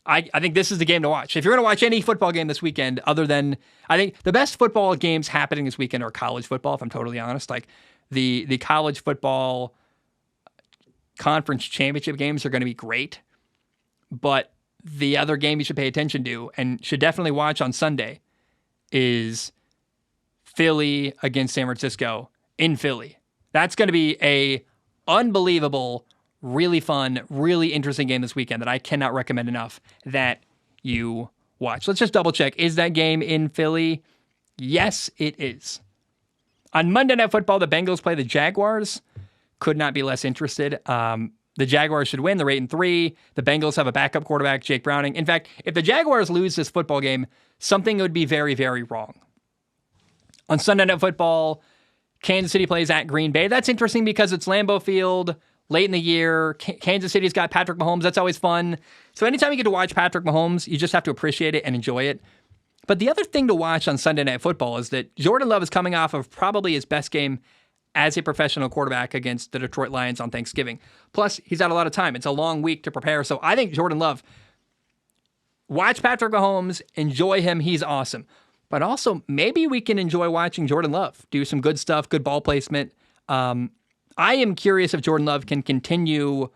[SPEAKER 1] I think this is the game to watch. If you're going to watch any football game this weekend, other than, I think the best football games happening this weekend are college football, if I'm totally honest. Like the college football conference championship games are going to be great. But the other game you should pay attention to and should definitely watch on Sunday is Philly against San Francisco in Philly. That's going to be a unbelievable, really fun, really interesting game this weekend that I cannot recommend enough that you watch. Let's just double check. Is that game in Philly? Yes, it is. On Monday Night Football, the Bengals play the Jaguars. Could not be less interested. The Jaguars should win. They're 8-3. The Bengals have a backup quarterback, Jake Browning. In fact, if the Jaguars lose this football game, something would be very, very wrong. On Sunday Night Football, Kansas City plays at Green Bay. That's interesting because it's Lambeau Field, late in the year. Kansas City's got Patrick Mahomes. That's always fun. So anytime you get to watch Patrick Mahomes, you just have to appreciate it and enjoy it. But the other thing to watch on Sunday Night Football is that Jordan Love is coming off of probably his best game as a professional quarterback against the Detroit Lions on Thanksgiving. Plus, he's had a lot of time. It's a long week to prepare. So I think Jordan Love, watch Patrick Mahomes, enjoy him. He's awesome. But also, maybe we can enjoy watching Jordan Love do some good stuff, good ball placement. I am curious if Jordan Love can continue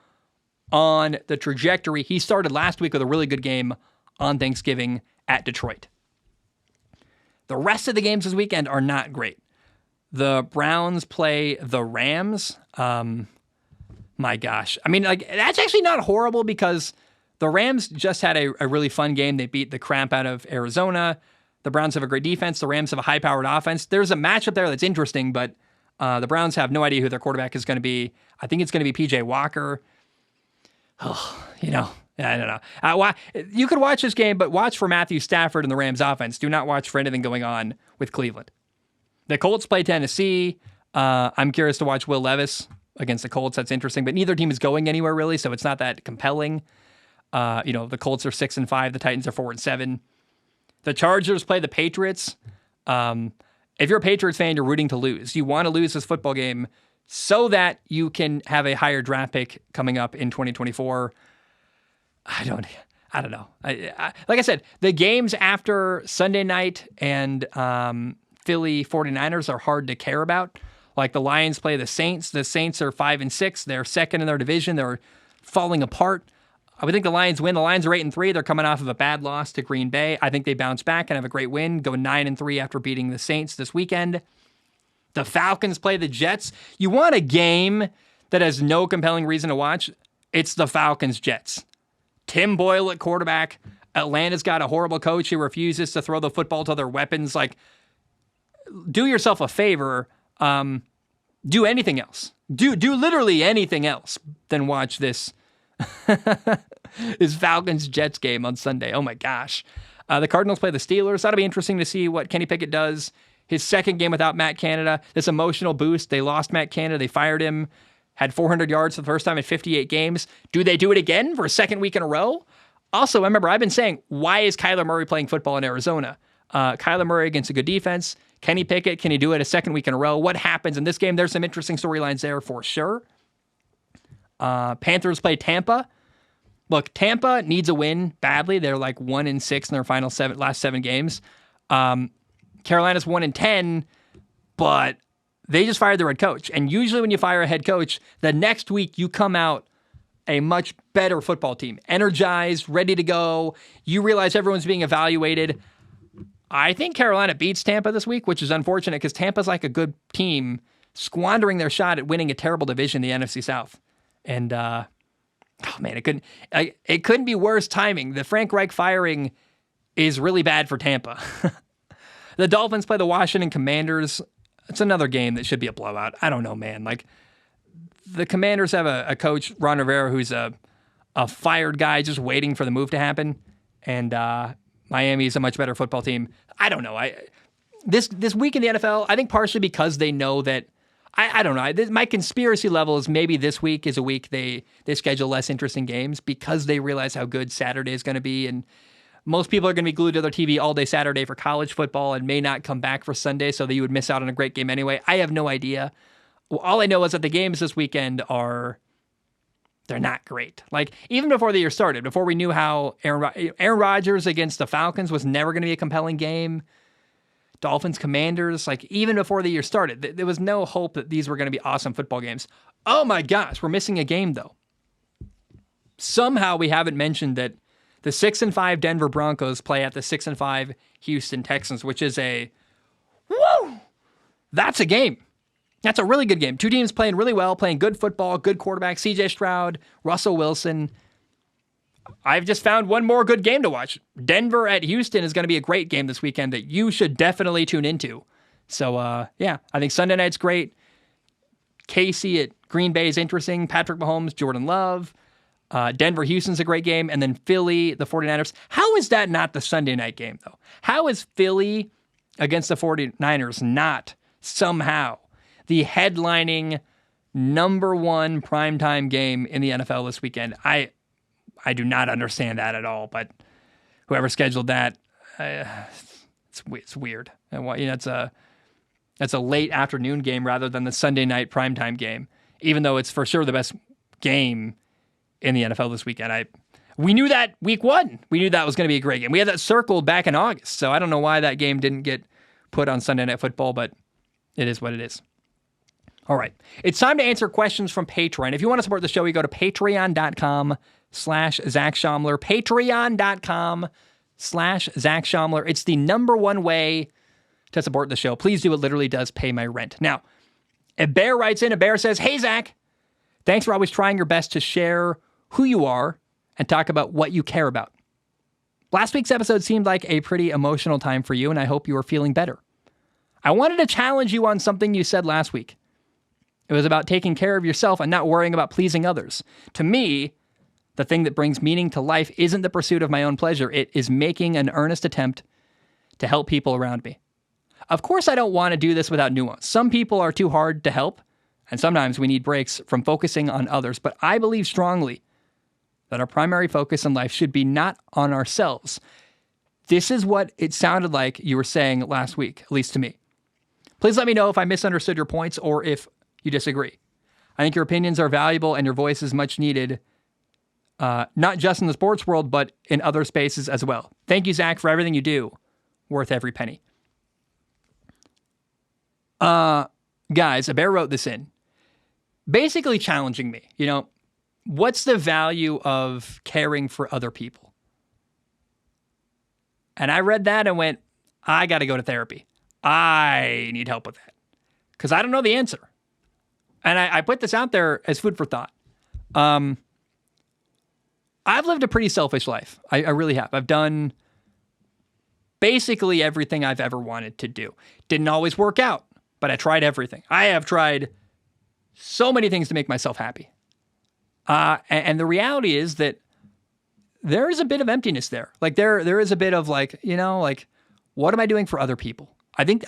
[SPEAKER 1] on the trajectory he started last week with a really good game on Thanksgiving at Detroit. The rest of the games this weekend are not great. The Browns play the Rams. My gosh. I mean, like, that's actually not horrible because the Rams just had a really fun game. They beat the crap out of Arizona. The Browns have a great defense. The Rams have a high-powered offense. There's a matchup there that's interesting, but the Browns have no idea who their quarterback is going to be. I think it's going to be P.J. Walker. Oh, I don't know. You could watch this game, but watch for Matthew Stafford and the Rams offense. Do not watch for anything going on with Cleveland. The Colts play Tennessee. I'm curious to watch Will Levis against the Colts. That's interesting, but neither team is going anywhere really, so it's not that compelling. The Colts are 6-5. The Titans are 4-7. The Chargers play the Patriots. If you're a Patriots fan, you're rooting to lose. You want to lose this football game so that you can have a higher draft pick coming up in 2024. I don't know. Like I said, the games after Sunday night and Philly 49ers are hard to care about. Like the Lions play the Saints. The Saints are 5-6. They're second in their division. They're falling apart. I would think the Lions win. The Lions are 8-3. They're coming off of a bad loss to Green Bay. I think they bounce back and have a great win, go 9-3 after beating the Saints this weekend. The Falcons play the Jets. You want a game that has no compelling reason to watch? It's the Falcons-Jets. Tim Boyle at quarterback. Atlanta's got a horrible coach who refuses to throw the football to their weapons. Like, do yourself a favor. Do anything else. Do literally anything else than watch this Falcons-Jets game on Sunday. Oh my gosh. The Cardinals play the Steelers. That'll be interesting to see what Kenny Pickett does. His second game without Matt Canada. This emotional boost. They lost Matt Canada. They fired him. Had 400 yards for the first time in 58 games. Do they do it again for a second week in a row? Also, remember, I've been saying, why is Kyler Murray playing football in Arizona? Kyler Murray against a good defense. Kenny Pickett, can he do it a second week in a row? What happens in this game? There's some interesting storylines there for sure. Panthers play Tampa. Look, Tampa needs a win badly. They're like 1-6 in their last seven games. Carolina's 1-10, but they just fired their head coach. And usually when you fire a head coach, the next week you come out a much better football team. Energized, ready to go. You realize everyone's being evaluated. I think Carolina beats Tampa this week, which is unfortunate because Tampa's like a good team squandering their shot at winning a terrible division, the NFC South. And, oh man, it couldn't be worse timing. The Frank Reich firing is really bad for Tampa. The Dolphins play the Washington Commanders. It's another game that should be a blowout. I don't know, man. Like, the Commanders have a coach, Ron Rivera, who's a fired guy just waiting for the move to happen. And Miami is a much better football team. I don't know. This week in the NFL, I think partially because they know that, I don't know. My conspiracy level is maybe this week is a week they schedule less interesting games because they realize how good Saturday is going to be. And most people are going to be glued to their TV all day Saturday for college football and may not come back for Sunday, so that you would miss out on a great game anyway. I have no idea. All I know is that the games this weekend they're not great. Like, even before the year started, before we knew how Aaron Rodgers against the Falcons was never going to be a compelling game, Dolphins, Commanders, like, even before the year started, there was no hope that these were going to be awesome football games. Oh my gosh, we're missing a game, though. Somehow we haven't mentioned that the 6-5 Denver Broncos play at the 6-5 Houston Texans, which is that's a game. That's a really good game. Two teams playing really well, playing good football, good quarterback, CJ Stroud, Russell Wilson. I've just found one more good game to watch. Denver at Houston is going to be a great game this weekend that you should definitely tune into. So, I think Sunday night's great. Casey at Green Bay is interesting. Patrick Mahomes, Jordan Love. Denver, Houston's a great game. And then Philly, the 49ers. How is that not the Sunday night game, though? How is Philly against the 49ers not somehow the headlining number one primetime game in the NFL this weekend? I do not understand that at all, but whoever scheduled that, it's weird. And it's a late afternoon game rather than the Sunday night primetime game, even though it's for sure the best game in the NFL this weekend. We knew that week one. We knew that was going to be a great game. We had that circled back in August, so I don't know why that game didn't get put on Sunday Night Football, but it is what it is. All right. It's time to answer questions from Patreon. If you want to support the show, you go to patreon.com/Zach Schaumler, patreon.com/Zach Schaumler. It's the number one way to support the show. Please do. It literally does pay my rent. Now, a bear writes in. A bear says, "Hey, Zach, thanks for always trying your best to share who you are and talk about what you care about. Last week's episode seemed like a pretty emotional time for you, and I hope you are feeling better. I wanted to challenge you on something you said last week. It was about taking care of yourself and not worrying about pleasing others. To me, the thing that brings meaning to life isn't the pursuit of my own pleasure. It is making an earnest attempt to help people around me. Of course, I don't want to do this without nuance. Some people are too hard to help, and sometimes we need breaks from focusing on others. But I believe strongly that our primary focus in life should be not on ourselves." This is what it sounded like you were saying last week, at least to me. "Please let me know if I misunderstood your points or if you disagree. I think your opinions are valuable and your voice is much needed, not just in the sports world, but in other spaces as well. Thank you, Zach, for everything you do. Worth every penny." Guys, a bear wrote this in, basically challenging me. What's the value of caring for other people? And I read that and went, I got to go to therapy. I need help with that because I don't know the answer. And I put this out there as food for thought. I've lived a pretty selfish life. I really have. I've done basically everything I've ever wanted to do. Didn't always work out, but I tried everything. I have tried so many things to make myself happy. And the reality is that there is a bit of emptiness there. Like there is a bit of what am I doing for other people? I think,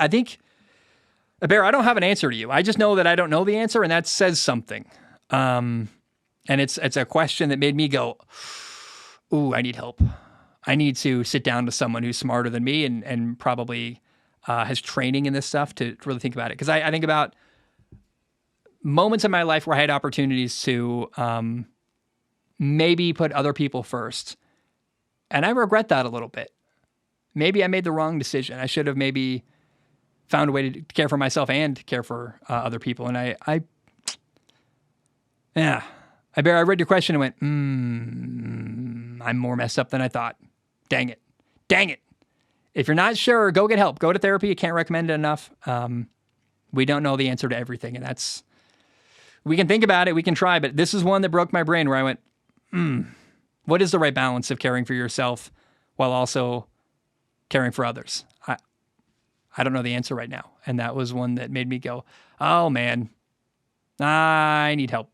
[SPEAKER 1] Bear, I don't have an answer to you. I just know that I don't know the answer, and that says something. And it's a question that made me go, ooh, I need help. I need to sit down to someone who's smarter than me and probably has training in this stuff to really think about it. Because I think about moments in my life where I had opportunities to maybe put other people first. And I regret that a little bit. Maybe I made the wrong decision. I should have maybe found a way to care for myself and care for other people. And I read your question and went, I'm more messed up than I thought. Dang it. If you're not sure, go get help. Go to therapy. I can't recommend it enough. We don't know the answer to everything, and we can think about it, we can try, but this is one that broke my brain where I went, what is the right balance of caring for yourself while also caring for others? I don't know the answer right now. And that was one that made me go, oh man, I need help.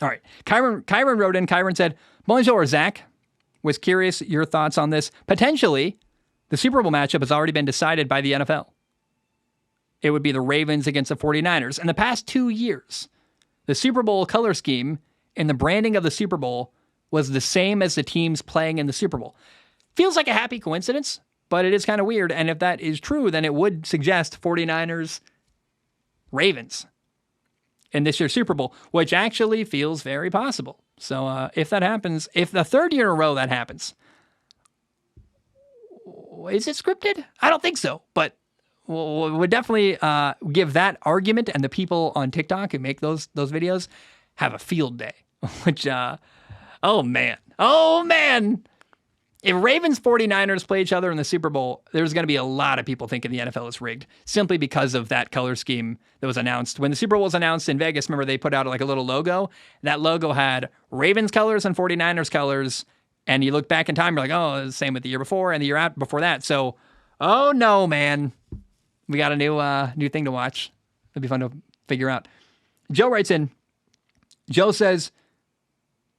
[SPEAKER 1] All right. Kyron wrote in. Kyron said, Bonjour, Zach. Was curious your thoughts on this. Potentially, the Super Bowl matchup has already been decided by the NFL. It would be the Ravens against the 49ers. In the past 2 years, the Super Bowl color scheme and the branding of the Super Bowl was the same as the teams playing in the Super Bowl. Feels like a happy coincidence, but it is kind of weird. And if that is true, then it would suggest 49ers, Ravens in this year's Super Bowl, which actually feels very possible. So if that happens, if the third year in a row that happens, is it scripted? I don't think so, but we'll definitely give that argument, and the people on TikTok who make those videos have a field day, which, oh man. If Ravens 49ers play each other in the Super Bowl, there's going to be a lot of people thinking the NFL is rigged simply because of that color scheme that was announced. When the Super Bowl was announced in Vegas, remember they put out like a little logo? That logo had Ravens colors and 49ers colors. And you look back in time, you're like, oh, it's the same with the year before and the year out before that. So, oh no, man. We got a new thing to watch. It'll be fun to figure out. Joe writes in. Joe says,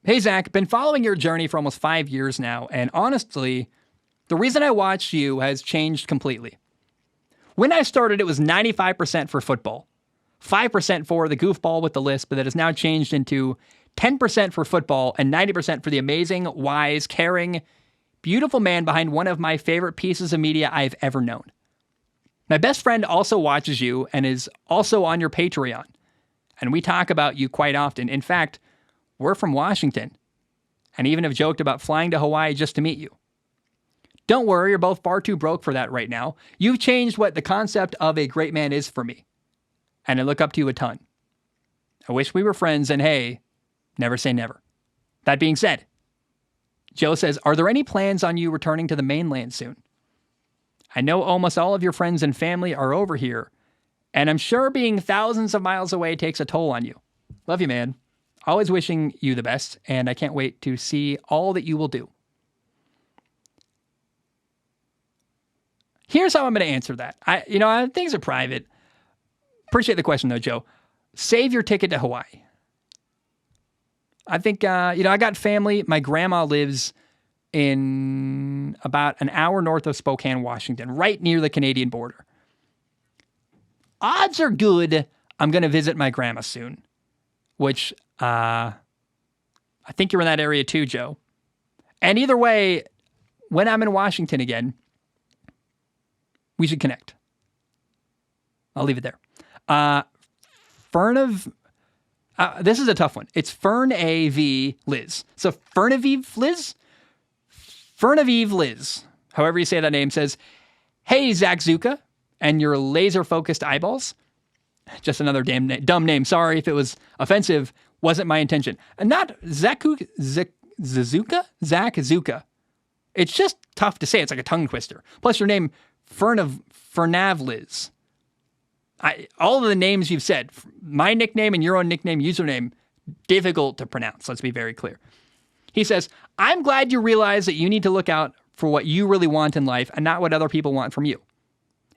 [SPEAKER 1] hey, Zach, been following your journey for almost 5 years now, and honestly, the reason I watch you has changed completely. When I started, it was 95% for football, 5% for the goofball with the list, but that has now changed into 10% for football and 90% for the amazing, wise, caring, beautiful man behind one of my favorite pieces of media I've ever known. My best friend also watches you and is also on your Patreon, and we talk about you quite often. In fact, we're from Washington, and even have joked about flying to Hawaii just to meet you. Don't worry, you're both far too broke for that right now. You've changed what the concept of a great man is for me, and I look up to you a ton. I wish we were friends, and hey, never say never. That being said, Joe says, are there any plans on you returning to the mainland soon? I know almost all of your friends and family are over here, and I'm sure being thousands of miles away takes a toll on you. Love you, man. Always wishing you the best, and I can't wait to see all that you will do. Here's how I'm going to answer that. Things are private. Appreciate the question, though, Joe. Save your ticket to Hawaii. I think, I got family. My grandma lives in about an hour north of Spokane, Washington, right near the Canadian border. Odds are good I'm going to visit my grandma soon, which I think you're in that area too, Joe. And either way, when I'm in Washington again, we should connect. I'll leave it there. This is a tough one. It's Fernavive Liz. So Fernavive Liz, however you say that name, says, hey, Zach Zuka and your laser-focused eyeballs. Just another dumb name. Sorry if it was offensive. Wasn't my intention. And not Zach Zuka. It's just tough to say. It's like a tongue twister. Plus your name, Fernavliz. All of the names you've said, my nickname and your own nickname, username, difficult to pronounce. Let's be very clear. He says, I'm glad you realize that you need to look out for what you really want in life and not what other people want from you.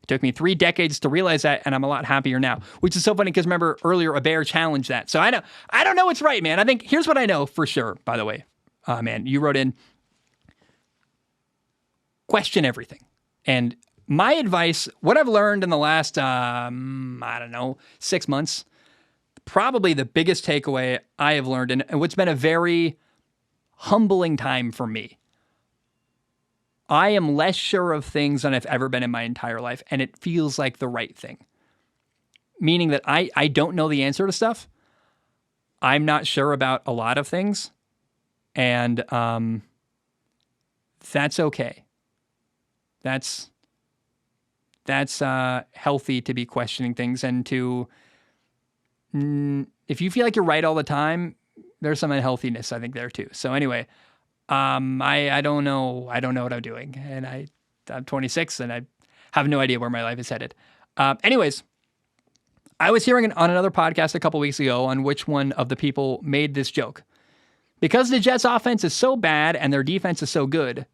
[SPEAKER 1] It took me 3 decades to realize that, and I'm a lot happier now, which is so funny because remember earlier, a bear challenged that. So I don't know what's right, man. I think here's what I know for sure, by the way. Man, you wrote in, question everything. And my advice, what I've learned in the last, 6 months, probably the biggest takeaway I have learned, and what's been a very humbling time for me. I am less sure of things than I've ever been in my entire life, and it feels like the right thing. Meaning that I don't know the answer to stuff. I'm not sure about a lot of things, and that's okay. That's healthy to be questioning things, and to if you feel like you're right all the time, there's some unhealthiness, I think, there too. So anyway, I don't know. I don't know what I'm doing. And I'm 26 and I have no idea where my life is headed. Anyways, I was hearing on another podcast a couple weeks ago on which one of the people made this joke. Because the Jets offense is so bad and their defense is so good,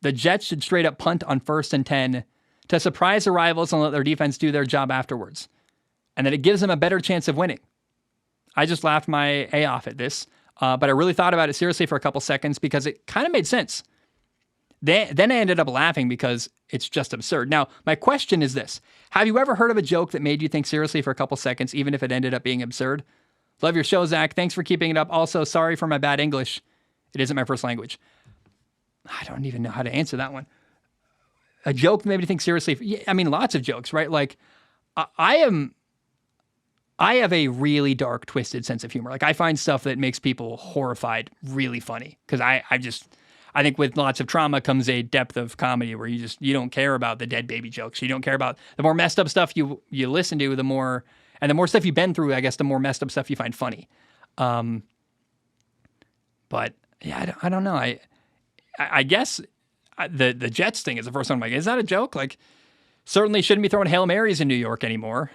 [SPEAKER 1] the Jets should straight up punt on 1st and 10 to surprise the rivals and let their defense do their job afterwards. And that it gives them a better chance of winning. I just laughed my A off at this, but I really thought about it seriously for a couple seconds because it kind of made sense. Then I ended up laughing because it's just absurd. Now, my question is this. Have you ever heard of a joke that made you think seriously for a couple seconds, even if it ended up being absurd? Love your show, Zach. Thanks for keeping it up. Also, sorry for my bad English. It isn't my first language. I don't even know how to answer that one. A joke that made me think seriously. I mean, lots of jokes, right? Like, I have a really dark, twisted sense of humor. Like, I find stuff that makes people horrified really funny. Because I think with lots of trauma comes a depth of comedy where you don't care about the dead baby jokes. You don't care about the more messed up stuff you listen to, the more stuff you've been through, I guess, the more messed up stuff you find funny. But yeah, I don't know. I guess the Jets thing is the first one I'm like, is that a joke? Like, certainly shouldn't be throwing Hail Marys in New York anymore.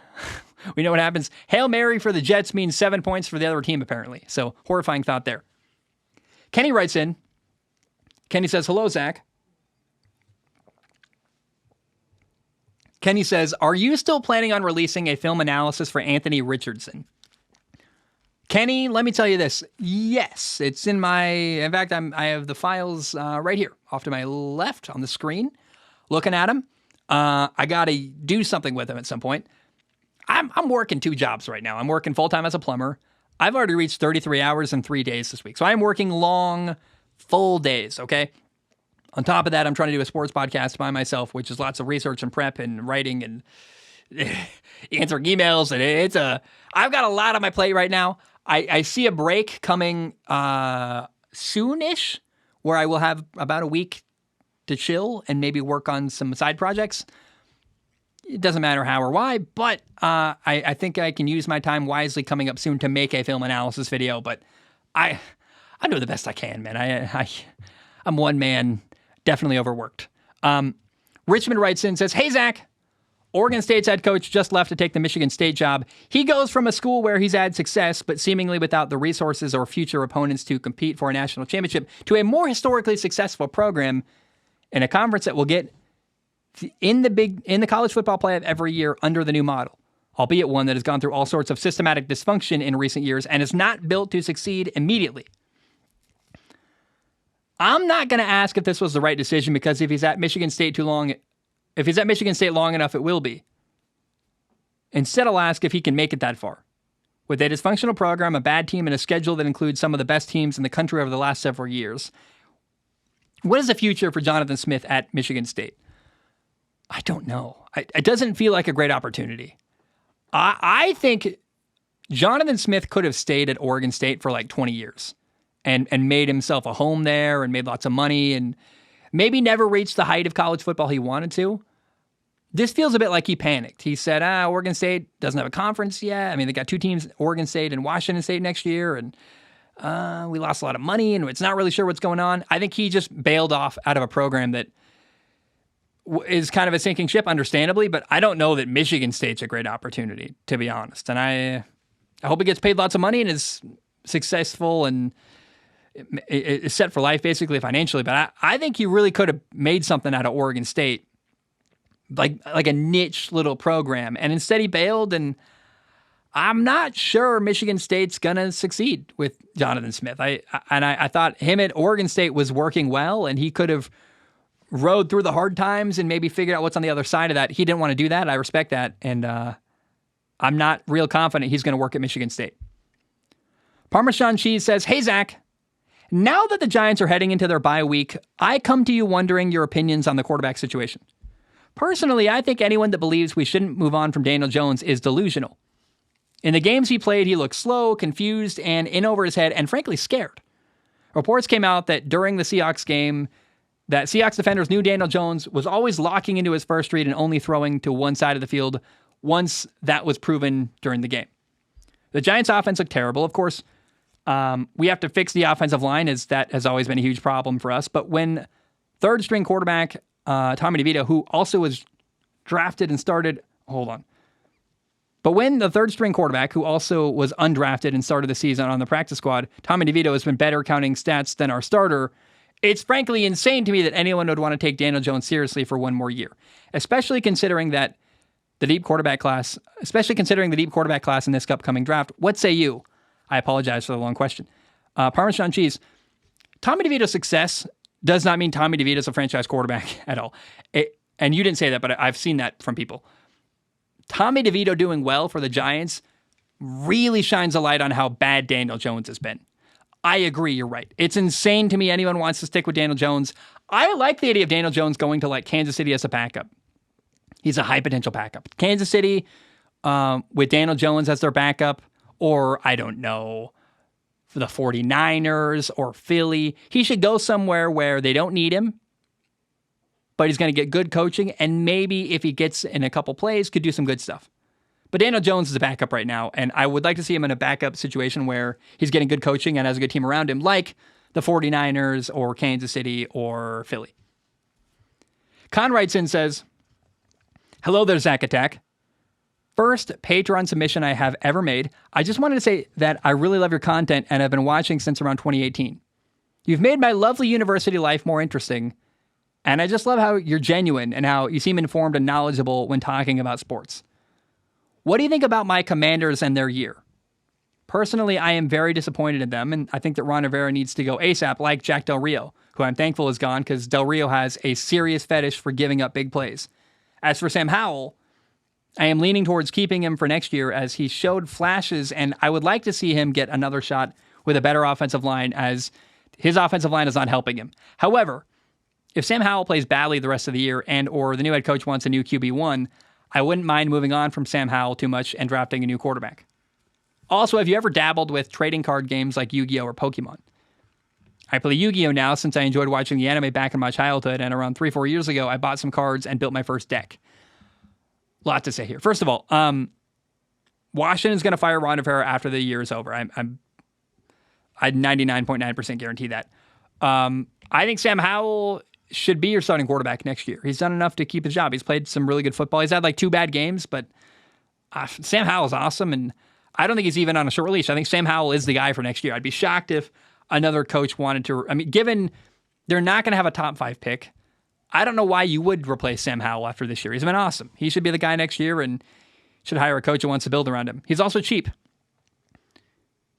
[SPEAKER 1] We know what happens. Hail Mary for the Jets means 7 points for the other team, apparently. So, horrifying thought there. Kenny writes in. Kenny says, hello, Zach. Kenny says, are you still planning on releasing a film analysis for Anthony Richardson? Kenny, let me tell you this. Yes, it's in fact, I have the files right here off to my left on the screen, looking at them. I got to do something with them at some point. I'm working 2 jobs right now. I'm working full-time as a plumber. I've already reached 33 hours in 3 days this week. So I'm working long, full days, okay? On top of that, I'm trying to do a sports podcast by myself, which is lots of research and prep and writing and answering emails. And I've got a lot on my plate right now. I see a break coming soonish where I will have about a week to chill and maybe work on some side projects. It doesn't matter how or why, but I think I can use my time wisely coming up soon to make a film analysis video. But I do the best I can, man. I'm one man, definitely overworked. Richmond writes in and says, hey, Zach, Oregon State's head coach just left to take the Michigan State job. He goes from a school where he's had success, but seemingly without the resources or future opponents to compete for a national championship, to a more historically successful program in a conference that will get in the college football playoff every year under the new model, albeit one that has gone through all sorts of systematic dysfunction in recent years and is not built to succeed immediately. I'm not going to ask if this was the right decision because if he's at Michigan State long enough, it will be. Instead, I'll ask if he can make it that far. With a dysfunctional program, a bad team, and a schedule that includes some of the best teams in the country over the last several years, what is the future for Jonathan Smith at Michigan State? I don't know. It doesn't feel like a great opportunity. I think Jonathan Smith could have stayed at Oregon State for like 20 years and made himself a home there and made lots of money and maybe never reached the height of college football he wanted to. This feels a bit like he panicked. He said, Oregon State doesn't have a conference yet. I mean, they got 2 teams, Oregon State and Washington State next year, and we lost a lot of money, and it's not really sure what's going on. I think he just bailed off out of a program that is kind of a sinking ship, understandably, but I don't know that Michigan State's a great opportunity, to be honest. And I hope he gets paid lots of money and is successful and is set for life, basically, financially. But I think he really could have made something out of Oregon State, like a niche little program. And instead he bailed, and I'm not sure Michigan State's going to succeed with Jonathan Smith. I thought him at Oregon State was working well, and he could have rode through the hard times and maybe figured out what's on the other side of that. He didn't want to do that. I respect that. And I'm not real confident he's going to work at Michigan State. Parmesan Cheese says, hey, Zach, now that the Giants are heading into their bye week, I come to you wondering your opinions on the quarterback situation. Personally, I think anyone that believes we shouldn't move on from Daniel Jones is delusional. In the games he played, he looked slow, confused, and in over his head, and frankly scared. Reports came out that during the Seahawks game, that Seahawks defenders knew Daniel Jones was always locking into his first read and only throwing to one side of the field once that was proven during the game. The Giants' offense looked terrible. Of course, We have to fix the offensive line, as that has always been a huge problem for us. But when third-string quarterback Tommy DeVito, who also was drafted and started... Hold on. But when the third-string quarterback, who also was undrafted and started the season on the practice squad, Tommy DeVito has been better counting stats than our starter, it's frankly insane to me that anyone would want to take Daniel Jones seriously for one more year, especially considering the deep quarterback class in this upcoming draft. What say you? I apologize for the long question. Parmesan cheese. Tommy DeVito's success does not mean Tommy DeVito's a franchise quarterback at all. And you didn't say that, but I've seen that from people. Tommy DeVito doing well for the Giants really shines a light on how bad Daniel Jones has been. I agree, you're right. It's insane to me anyone wants to stick with Daniel Jones. I like the idea of Daniel Jones going to Kansas City as a backup. He's a high potential backup. Kansas City with Daniel Jones as their backup, or I don't know, for the 49ers or Philly. He should go somewhere where they don't need him, but he's going to get good coaching, and maybe if he gets in a couple plays, could do some good stuff. But Daniel Jones is a backup right now, and I would like to see him in a backup situation where he's getting good coaching and has a good team around him, like the 49ers or Kansas City or Philly. Con writes in, says, "Hello there, Zach Attack. First Patreon submission I have ever made. I just wanted to say that I really love your content and have been watching since around 2018. You've made my lovely university life more interesting, and I just love how you're genuine and how you seem informed and knowledgeable when talking about sports. What do you think about my Commanders and their year? Personally, I am very disappointed in them, and I think that Ron Rivera needs to go ASAP, like Jack Del Rio, who I'm thankful is gone because Del Rio has a serious fetish for giving up big plays. As for Sam Howell, I am leaning towards keeping him for next year as he showed flashes, and I would like to see him get another shot with a better offensive line as his offensive line is not helping him. However, if Sam Howell plays badly the rest of the year and or the new head coach wants a new QB1, I wouldn't mind moving on from Sam Howell too much and drafting a new quarterback. Also, have you ever dabbled with trading card games like Yu-Gi-Oh! Or Pokemon? I play Yu-Gi-Oh! Now since I enjoyed watching the anime back in my childhood, and around 3-4 years ago, I bought some cards and built my first deck. Lot to say here. First of all, Washington's going to fire Ron Rivera after the year is over. I'd 99.9% guarantee that. I think Sam Howell should be your starting quarterback next year. He's done enough to keep his job. He's played some really good football. He's had 2 bad games, but Sam Howell's awesome, and I don't think he's even on a short release. I think Sam Howell is the guy for next year. I'd be shocked if another coach wanted to... given they're not going to have a top 5 pick, I don't know why you would replace Sam Howell after this year. He's been awesome. He should be the guy next year and should hire a coach who wants to build around him. He's also cheap.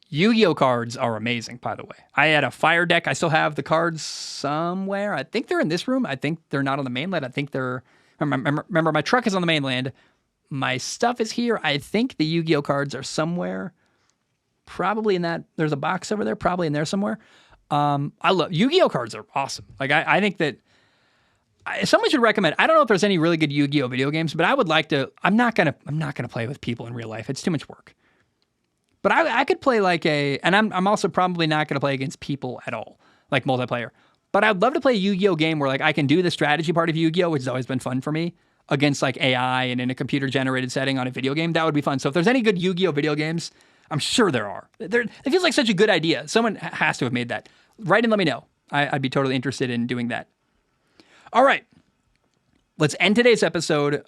[SPEAKER 1] Yu-Gi-Oh! Cards are amazing, by the way. I had a fire deck. I still have the cards somewhere. I think they're in this room. I think they're not on the mainland. I think they're... Remember, my truck is on the mainland. My stuff is here. I think the Yu-Gi-Oh! Cards are somewhere. Probably in that... There's a box over there. Probably in there somewhere. I love... Yu-Gi-Oh! Cards are awesome. I think that... Someone should recommend... I don't know if there's any really good Yu-Gi-Oh! Video games, but I would like to... I'm not gonna play with people in real life. It's too much work. But I could play and I'm also probably not going to play against people at all, multiplayer. But I'd love to play a Yu-Gi-Oh! Game where I can do the strategy part of Yu-Gi-Oh!, which has always been fun for me, against AI and in a computer-generated setting on a video game. That would be fun. So if there's any good Yu-Gi-Oh! Video games, I'm sure there are. It feels like such a good idea. Someone has to have made that. Write and let me know. I'd be totally interested in doing that. All right. Let's end today's episode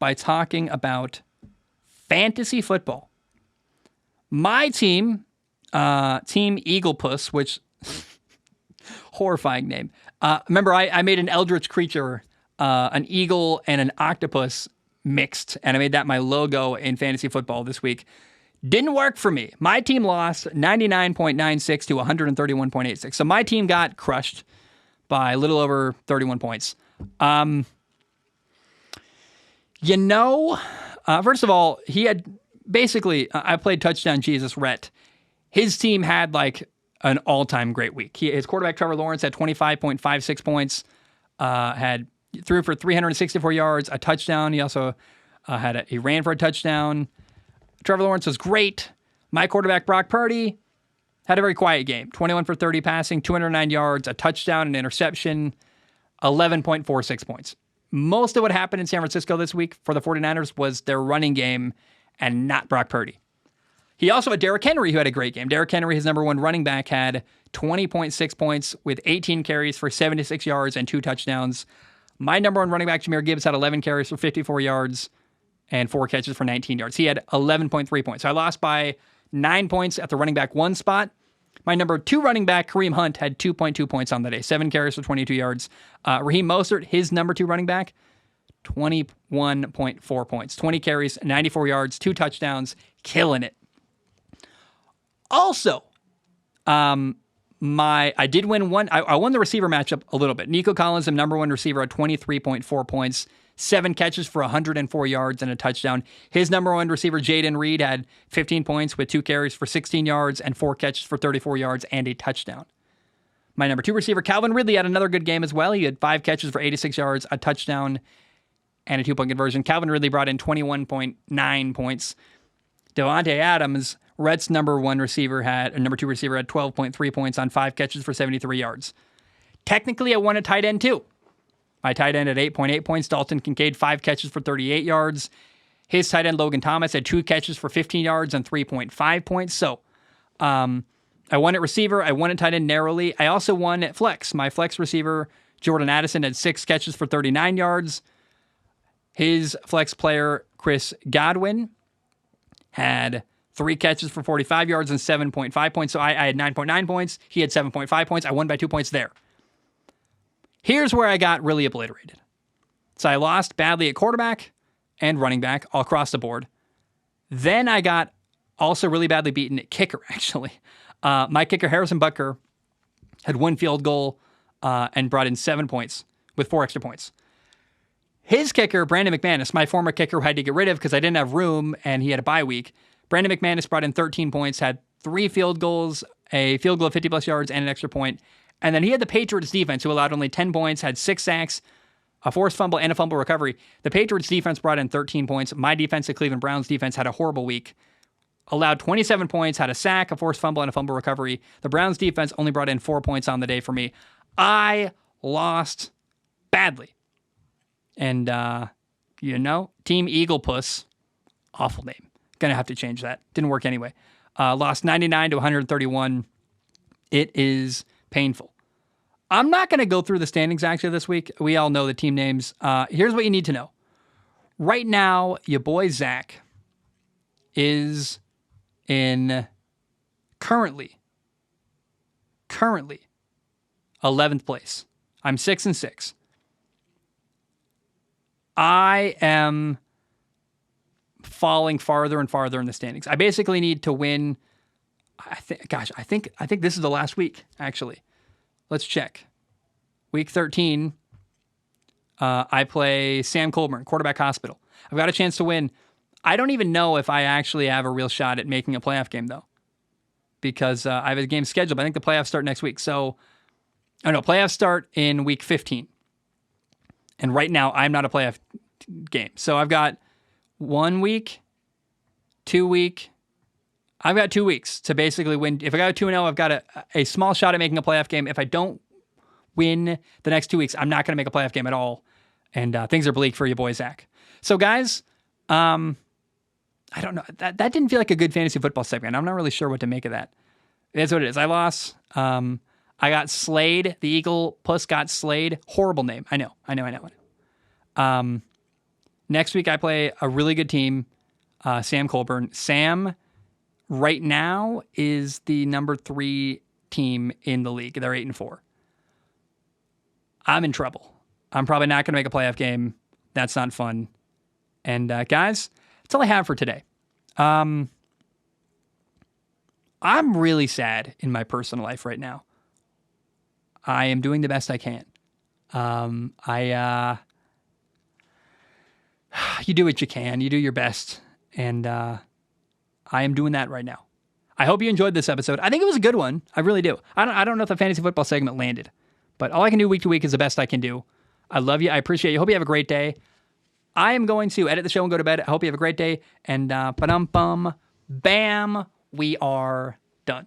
[SPEAKER 1] by talking about fantasy football. My team, Team Eaglepuss, which, horrifying name. Remember, I made an eldritch creature, an eagle and an octopus mixed, and I made that my logo in fantasy football this week. Didn't work for me. My team lost 99.96 to 131.86. So my team got crushed by a little over 31 points. First of all, he had... Basically, I played Touchdown Jesus Rhett. His team had an all-time great week. His quarterback Trevor Lawrence had 25.56 points, threw for 364 yards, a touchdown. He also he ran for a touchdown. Trevor Lawrence was great. My quarterback Brock Purdy had a very quiet game. 21 for 30 passing, 209 yards, a touchdown, an interception, 11.46 points. Most of what happened in San Francisco this week for the 49ers was their running game and not Brock Purdy. He also had Derrick Henry, who had a great game. Derrick Henry, his number one running back, had 20.6 points with 18 carries for 76 yards and 2 touchdowns. My number one running back, Jahmyr Gibbs, had 11 carries for 54 yards and 4 catches for 19 yards. He had 11.3 points. So I lost by 9 points at the running back 1 spot. My number 2 running back, Kareem Hunt, had 2.2 points on the day, 7 carries for 22 yards. Raheem Mostert, his number 2 running back, 21.4 points, 20 carries, 94 yards, 2 touchdowns, killing it. Also, I did win one. I won the receiver matchup a little bit. Nico Collins, the number 1 receiver, had 23.4 points, 7 catches for 104 yards and a touchdown. His number 1 receiver, Jaden Reed, had 15 points with 2 carries for 16 yards and 4 catches for 34 yards and a touchdown. My number 2 receiver, Calvin Ridley, had another good game as well. He had 5 catches for 86 yards, a touchdown, and a 2-point conversion. Calvin Ridley brought in 21.9 points. Devontae Adams, Reds' number 2 receiver, had 12.3 points on 5 catches for 73 yards. Technically, I won a tight end too. My tight end had 8.8 points. Dalton Kincaid, 5 catches for 38 yards. His tight end, Logan Thomas, had 2 catches for 15 yards and 3.5 points. So I won at receiver. I won at tight end narrowly. I also won at flex. My flex receiver, Jordan Addison, had 6 catches for 39 yards. His flex player, Chris Godwin, had 3 catches for 45 yards and 7.5 points. So I had 9.9 points. He had 7.5 points. I won by 2 points there. Here's where I got really obliterated. So I lost badly at quarterback and running back all across the board. Then I got also really badly beaten at kicker, actually. My kicker, Harrison Butker, had 1 field goal and brought in 7 points with 4 extra points. His kicker, Brandon McManus, my former kicker who I had to get rid of because I didn't have room and he had a bye week. Brandon McManus brought in 13 points, had 3 field goals, a field goal of 50-plus yards, and an extra point. And then he had the Patriots defense, who allowed only 10 points, had 6 sacks, a forced fumble, and a fumble recovery. The Patriots defense brought in 13 points. My defense, the Cleveland Browns defense, had a horrible week. Allowed 27 points, had a sack, a forced fumble, and a fumble recovery. The Browns defense only brought in 4 points on the day for me. I lost badly. And, Team Eagle Puss, awful name. Gonna have to change that. Didn't work anyway. Lost 99 to 131. It is painful. I'm not going to go through the standings actually this week. We all know the team names. Here's what you need to know. Right now, your boy Zach is in currently 11th place. I'm 6-6. I am falling farther and farther in the standings. I basically need to win. I think this is the last week, actually. Let's check. Week 13, I play Sam Colburn, quarterback hospital. I've got a chance to win. I don't even know if I actually have a real shot at making a playoff game, though, because I have a game scheduled, but I think the playoffs start next week. So, playoffs start in week 15. And right now, I'm not a playoff game. So I've got 1 week, 2 week. I've got 2 weeks to basically win. If I got a 2-0, I've got a small shot at making a playoff game. If I don't win the next 2 weeks, I'm not going to make a playoff game at all. And things are bleak for your boy, Zach. So, guys, I don't know. That didn't feel like a good fantasy football segment. I'm not really sure what to make of that. It is what it is. I lost. I got slayed. The Eagle Puss got slayed. Horrible name. I know. Next week, I play a really good team, Sam Colburn. Sam, right now, is the number 3 team in the league. They're 8-4. I'm in trouble. I'm probably not going to make a playoff game. That's not fun. And guys, that's all I have for today. I'm really sad in my personal life right now. I am doing the best I can. You do what you can. You do your best. And I am doing that right now. I hope you enjoyed this episode. I think it was a good one. I really do. I don't know if the fantasy football segment landed, but all I can do week to week is the best I can do. I love you. I appreciate you. Hope you have a great day. I am going to edit the show and go to bed. I hope you have a great day. And bam, we are done.